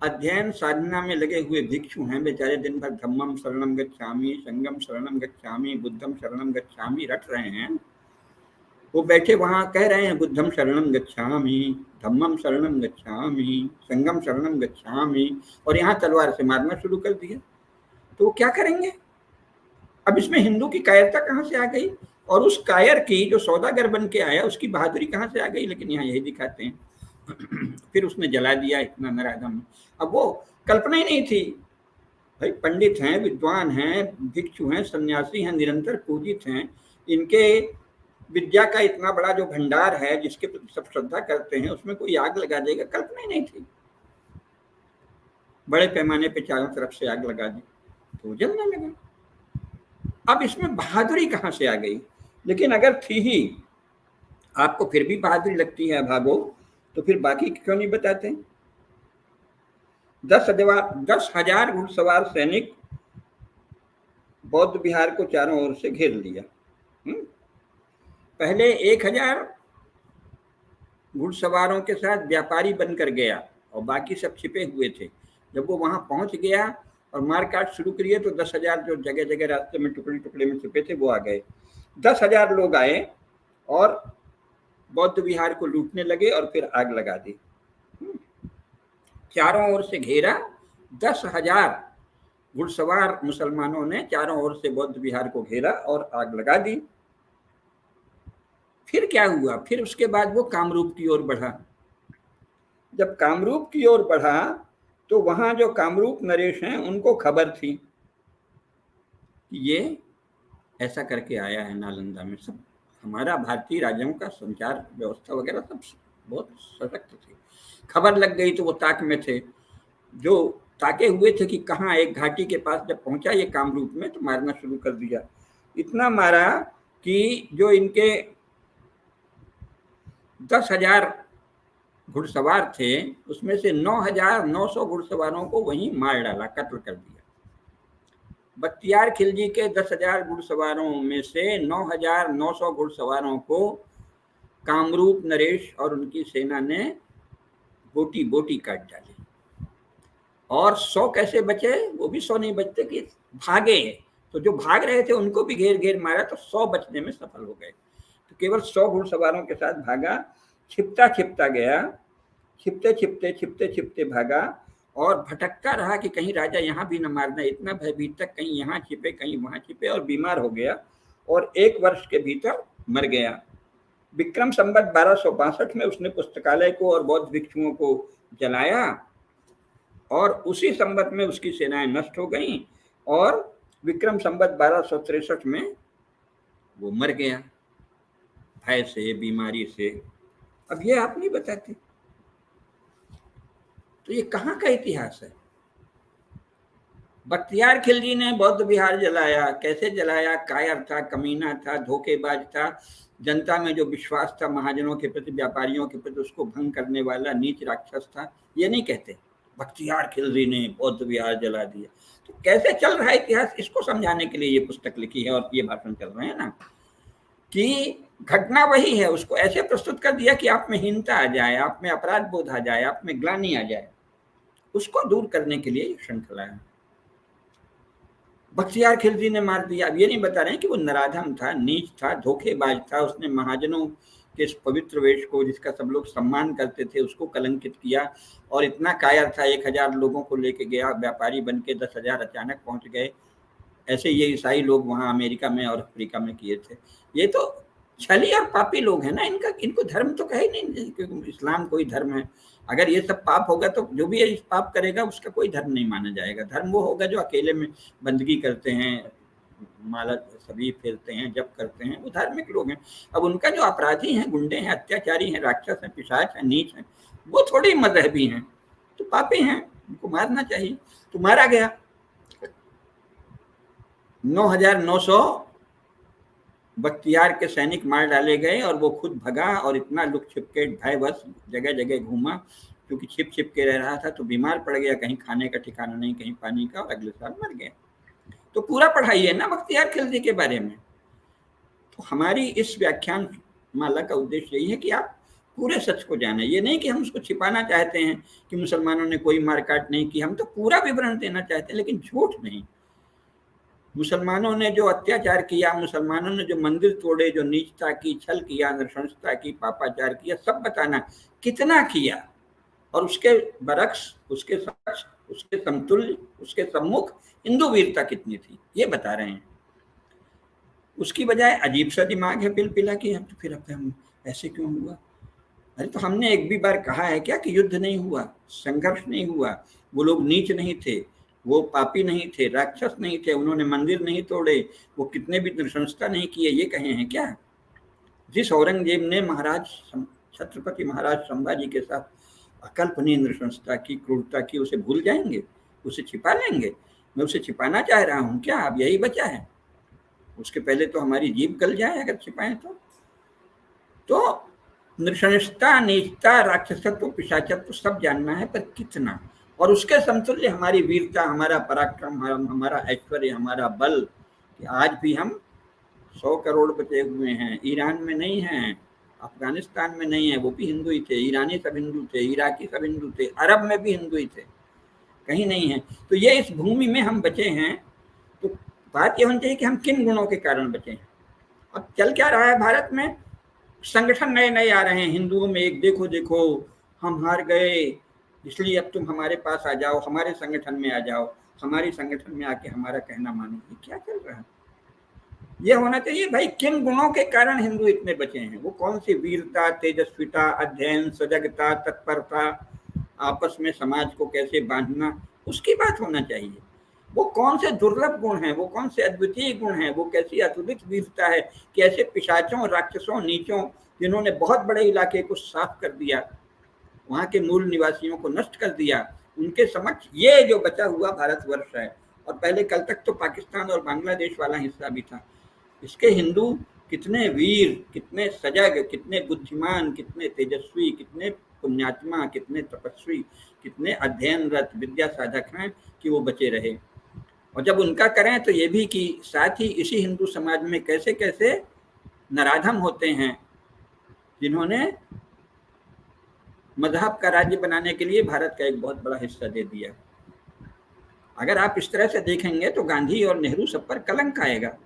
Speaker 2: अध्ययन साधना में लगे हुए भिक्षु हैं बेचारे, दिन भर धम्मम शरणम गच्छामि, संगम शरणम गच्छामि, बुद्धम शरणम गच्छामि रट रहे हैं। वो बैठे वहां कह रहे हैं बुद्धम शरणम गच्छामि, धम्मम शरणम गच्छामि, संगम शरणम गच्छामि, और यहाँ तलवार से मारना शुरू कर दिया। तो वो क्या करेंगे? अब इसमें हिंदू की कायरता कहाँ से आ गई? और उस कायर की, जो सौदागर बन के आया, उसकी बहादुरी कहाँ से आ गई? लेकिन यहाँ यही दिखाते हैं। फिर उसने जला दिया इतना नराधम। अब वो कल्पना ही नहीं थी भाई, पंडित हैं, विद्वान हैं, भिक्षु हैं, सन्यासी हैं, निरंतर पूजित हैं, इनके विद्या का इतना बड़ा जो भंडार है जिसके प्रति सब श्रद्धा करते हैं, उसमें कोई आग लगा देगा, कल्पना ही नहीं थी। बड़े पैमाने पे चारों तरफ से आग लगा दी तो जलने लगा। अब इसमें बहादुरी कहाँ से आ गई? लेकिन अगर थी ही, आपको फिर भी बहादुरी लगती है भागो, तो फिर बाकी क्यों नहीं बताते? 10,000 घुड़सवार सैनिक बौद्ध विहार को चारों ओर से घेर लिया। पहले 1000 घुड़सवारों के साथ व्यापारी बनकर गया और बाकी सब छिपे हुए थे। जब वो वहां पहुंच गया और मारकाट शुरू करिए तो 10,000 जो जगह जगह रास्ते में टुकड़े टुकड़े में छिपे थे वो आ गए। 10,000 लोग आए और बौद्ध विहार को लूटने लगे और फिर आग लगा दी। चारों ओर से घेरा, 10,000 घुड़सवार मुसलमानों ने चारों ओर से बौद्ध विहार को घेरा और आग लगा दी। फिर क्या हुआ? फिर उसके बाद वो कामरूप की ओर बढ़ा। जब कामरूप की ओर बढ़ा तो वहां जो कामरूप नरेश हैं उनको खबर थी कि ये ऐसा करके आया है नालंदा में। सब हमारा भारतीय राज्यों का संचार व्यवस्था वगैरह सब बहुत सशक्त थी। खबर लग गई तो वो ताक में थे। जो ताके हुए थे कि कहाँ, एक घाटी के पास जब पहुंचा ये कामरूप में तो मारना शुरू कर दिया। इतना मारा कि जो इनके 10,000 घुड़सवार थे उसमें से 9,900 घुड़सवारों को वहीं मार डाला, कत्ल कर दिया। बख्तियार खिलजी के 10,000 घुड़सवारों में से 9,900 घुड़सवारों को कामरूप नरेश और उनकी सेना ने बोटी बोटी काट डाली। और 100 कैसे बचे? वो भी 100 नहीं बचते कि भागे, तो जो भाग रहे थे उनको भी घेर घेर मारा तो 100 बचने में सफल हो गए। तो केवल 100 घुड़सवारों के साथ भागा, छिपता छिपता गया, छिपते छिपते छिपते छिपते भागा और भटकता रहा कि कहीं राजा यहाँ भी न मार दे। इतना भयभीत तक, कहीं यहाँ छिपे कहीं वहां छिपे, और बीमार हो गया और 1 वर्ष के भीतर मर गया। विक्रम संवत 1262 में उसने पुस्तकालय को और बौद्ध भिक्षुओं को जलाया और उसी संवत में उसकी सेनाएं नष्ट हो गईं और विक्रम संवत 1263 में वो मर गया, भय से, बीमारी से। अब ये आप नहीं बताते, तो ये कहाँ का इतिहास है? बख्तियार खिलजी ने बौद्ध विहार जलाया। कैसे जलाया? कायर था, कमीना था, धोखेबाज था, जनता में जो विश्वास था महाजनों के प्रति, व्यापारियों के प्रति, उसको भंग करने वाला नीच राक्षस था। ये नहीं कहते बख्तियार खिलजी ने बौद्ध विहार जला दिया। तो कैसे चल रहा है इतिहास, इसको समझाने के लिए ये पुस्तक लिखी है और ये भाषण चल रहे हैं ना, कि घटना वही है, उसको ऐसे प्रस्तुत कर दिया कि आप में हीनता आ जाए, आप में अपराध बोध आ जाए, आप में ग्लानि आ जाए। उसको दूर करने के लिए ये श्रृंखला है। बख्तियार खिलजी ने मार दिया। अब ये नहीं बता रहे हैं कि वो नराधम था, नीच था, धोखेबाज था, उसने महाजनों के इस पवित्र वेश को, जिसका सब लोग सम्मान करते थे, उसको कलंकित किया। और इतना कायर था, 1,000 लोगों को लेके गया, व्यापारी बन के 10,000 अचानक पहुंच गए। ऐसे ये ईसाई लोग वहाँ अमेरिका में और अफ्रीका में किए थे। ये तो छली और पापी लोग हैं ना, इनको धर्म तो कहे नहीं, क्योंकि इस्लाम कोई धर्म है। अगर ये सब पाप होगा तो जो भी इस पाप करेगा उसका कोई धर्म नहीं माना जाएगा। धर्म वो होगा जो अकेले में बंदगी करते हैं, माला सभी फेरते हैं, जप करते हैं, वो धार्मिक लोग हैं। अब उनका जो अपराधी हैं, गुंडे हैं, अत्याचारी हैं, राक्षस हैं, पिशाच हैं, नीच हैं, वो थोड़ी मजहबी हैं, तो पापी हैं, उनको मारना चाहिए। तो मारा गया। 9,900 बख्तियार के सैनिक मार डाले गए और वो खुद भगा और इतना लुक छिप के भयवश जगह जगह घूमा, क्योंकि छिप छिप के रह रहा था तो बीमार पड़ गया, कहीं खाने का ठिकाना नहीं, कहीं पानी का, और अगले साल मर गया। तो पूरा पढ़ाई है ना बख्तियार खिलजी के बारे में। तो हमारी इस व्याख्यान माला का उद्देश्य यही है कि आप पूरे सच को जाने। ये नहीं कि हम उसको छिपाना चाहते हैं कि मुसलमानों ने कोई मारकाट नहीं की, हम तो पूरा विवरण देना चाहते हैं, लेकिन झूठ नहीं। मुसलमानों ने जो अत्याचार किया, मुसलमानों ने जो मंदिर तोड़े, जो नीचता की, छल किया, नृशंसता की, पापाचार किया, सब बताना कितना किया, और उसके बरक्स, उसके समक्ष, उसके समतुल्य, उसके सम्मुख हिंदू वीरता कितनी थी, ये बता रहे हैं। उसकी बजाय अजीब सा दिमाग है पिलपिला कि हम तो फिर हम ऐसे क्यों हुआ। अरे तो हमने एक भी बार कहा है क्या कि युद्ध नहीं हुआ, संघर्ष नहीं हुआ, वो लोग नीच नहीं थे, वो पापी नहीं थे, राक्षस नहीं थे, उन्होंने मंदिर नहीं तोड़े, वो कितने भी नृशंसता नहीं किए, ये कहे हैं क्या? जिस औरंगजेब ने महाराज छत्रपति महाराज संभाजी के साथ अकल्पनीय नृशंसता की, क्रूरता की, उसे भूल जाएंगे, उसे छिपा लेंगे? मैं उसे छिपाना चाह रहा हूँ क्या? अब यही बचा है। उसके पहले तो हमारी जीभ गल जाए अगर छिपाएं तो नृशंसता, नीचता, राक्षसत्व, पिशाचत्व सब जानना है, पर कितना, और उसके समतुल्य हमारी वीरता, हमारा पराक्रम, हमारा ऐश्वर्य, हमारा बल, कि आज भी हम 100 करोड़ बचे हुए हैं। ईरान में नहीं हैं, अफगानिस्तान में नहीं है, वो भी हिंदू ही थे, ईरानी सब हिंदू थे, इराकी सब हिंदू थे, अरब में भी हिंदू ही थे, कहीं नहीं है। तो ये इस भूमि में हम बचे हैं। तो बात ये होनी चाहिए कि हम किन गुणों के कारण बचे हैं। अब चल क्या रहा है भारत में? संगठन नए नए आ रहे हैं हिंदुओं में, एक देखो देखो हम हार गए, इसलिए अब तुम हमारे पास आ जाओ, हमारे संगठन में आ जाओ, हमारी संगठन में आके हमारा कहना मानो। ये क्या चल रहा है? ये होना चाहिए भाई, किन गुणों के कारण हिंदू इतने बचे हैं, वो कौन सी वीरता, तेजस्विता, अध्ययन, सजगता, तत्परता, आपस में समाज को कैसे बांधना, उसकी बात होना चाहिए। वो कौन से दुर्लभ गुण हैं, वो कौन से अद्वितीय गुण हैं, वो कैसी अतुलित वीरता है कि ऐसे पिशाचों, राक्षसों, नीचों, जिन्होंने बहुत बड़े इलाके को साफ कर दिया, वहाँ के मूल निवासियों को नष्ट कर दिया, उनके समक्ष ये जो बचा हुआ भारतवर्ष है, और पहले कल तक तो पाकिस्तान और बांग्लादेश वाला हिस्सा भी था, इसके हिंदू कितने वीर, कितने सजग, कितने बुद्धिमान, कितने तेजस्वी, कितने पुण्यात्मा, कितने तपस्वी, कितने अध्ययनरत विद्या साधक हैं कि वो बचे रहे। और जब उनका करें तो ये भी कि साथ ही इसी हिंदू समाज में कैसे कैसे नराधम होते हैं जिन्होंने मजहब का राज्य बनाने के लिए भारत का एक बहुत बड़ा हिस्सा दे दिया। अगर आप इस तरह से देखेंगे तो गांधी और नेहरू सब पर कलंक आएगा।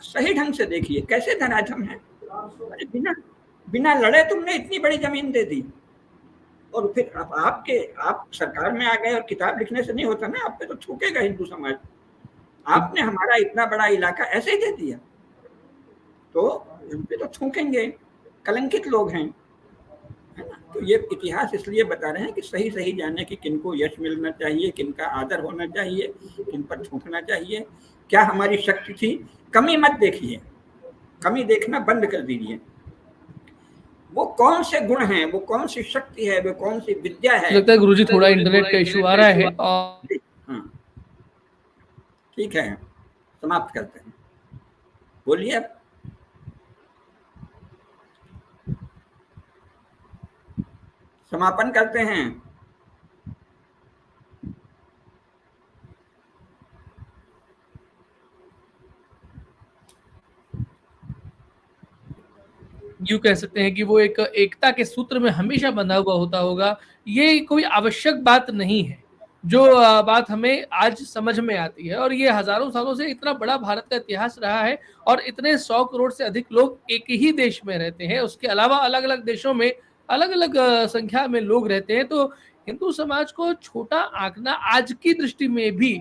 Speaker 2: सही ढंग से देखिए कैसे धनाधम है। अरे बिना बिना लड़े तुमने इतनी बड़ी जमीन दे दी, और फिर आप सरकार में आ गए, और किताब लिखने से नहीं होता ना, आप पे तो थूकेगा हिंदू समाज। आपने हमारा इतना बड़ा इलाका ऐसे ही दे दिया, तो उन पे तो थूकेंगे, कलंकित लोग हैं, है ना। तो ये इतिहास इसलिए बता रहे हैं कि सही सही जाने कि किनको यश मिलना चाहिए, किनका आदर होना चाहिए, किन पर थूकना चाहिए, क्या हमारी शक्ति थी। कमी मत देखिए, कमी देखना बंद कर दीजिए। वो कौन से गुण हैं, वो कौन सी शक्ति है, वो कौन सी विद्या है।
Speaker 1: लगता है गुरुजी थोड़ा इंटरनेट का इशू आ रहा है, और
Speaker 2: हाँ ठीक है, समाप्त करते हैं। बोलिए अब। समापन करते हैं।
Speaker 1: यूं कह सकते हैं कि वो एक एकता के सूत्र में हमेशा बंधा हुआ होता होगा। ये कोई आवश्यक बात नहीं है, जो बात हमें आज समझ में आती है, और ये हजारों सालों से इतना बड़ा भारत का इतिहास रहा है, और इतने 100 करोड़ से अधिक लोग एक ही देश में रहते हैं, उसके अलावा अलग अलग देशों में अलग अलग संख्या में लोग रहते हैं। तो हिंदू समाज को छोटा आंकना आज की दृष्टि में भी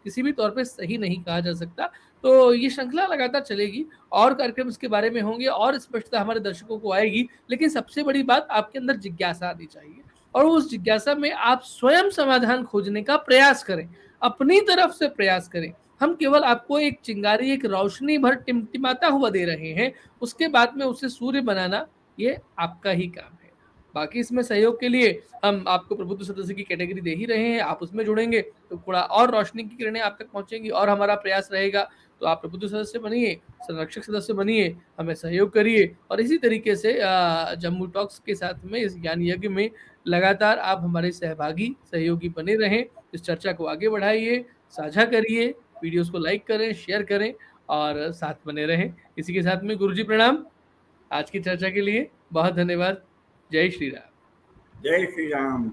Speaker 1: किसी भी तौर पे सही नहीं कहा जा सकता। तो ये श्रृंखला लगातार चलेगी, और कार्यक्रम इसके बारे में होंगे, और स्पष्टता हमारे दर्शकों को आएगी, लेकिन सबसे बड़ी बात आपके अंदर जिज्ञासा आनी चाहिए, और उस जिज्ञासा में आप स्वयं समाधान खोजने का प्रयास करें, अपनी तरफ से प्रयास करें। हम केवल आपको एक चिंगारी, एक रोशनी भर टिमटिमाता हुआ दे रहे हैं, उसके बाद में उसे सूर्य बनाना ये आपका ही काम है। बाकी इसमें सहयोग के लिए हम आपको प्रबुद्ध सदस्य की कैटेगरी दे ही रहे हैं, आप उसमें जुड़ेंगे तो थोड़ा और रोशनी की किरणें आप तक पहुंचेंगी, और हमारा प्रयास रहेगा। तो आप प्रबुद्ध सदस्य बनिए, संरक्षक सदस्य बनिए, हमें सहयोग करिए, और इसी तरीके से जम्मू टॉक्स के साथ में इस ज्ञान यज्ञ में लगातार आप हमारे सहभागी सहयोगी बने रहें। इस चर्चा को आगे बढ़ाइए, साझा करिए, वीडियोस को लाइक करें, शेयर करें, और साथ बने रहें। इसी के साथ में गुरुजी प्रणाम, आज की चर्चा के लिए बहुत धन्यवाद। जय श्री राम।
Speaker 2: जय श्री राम।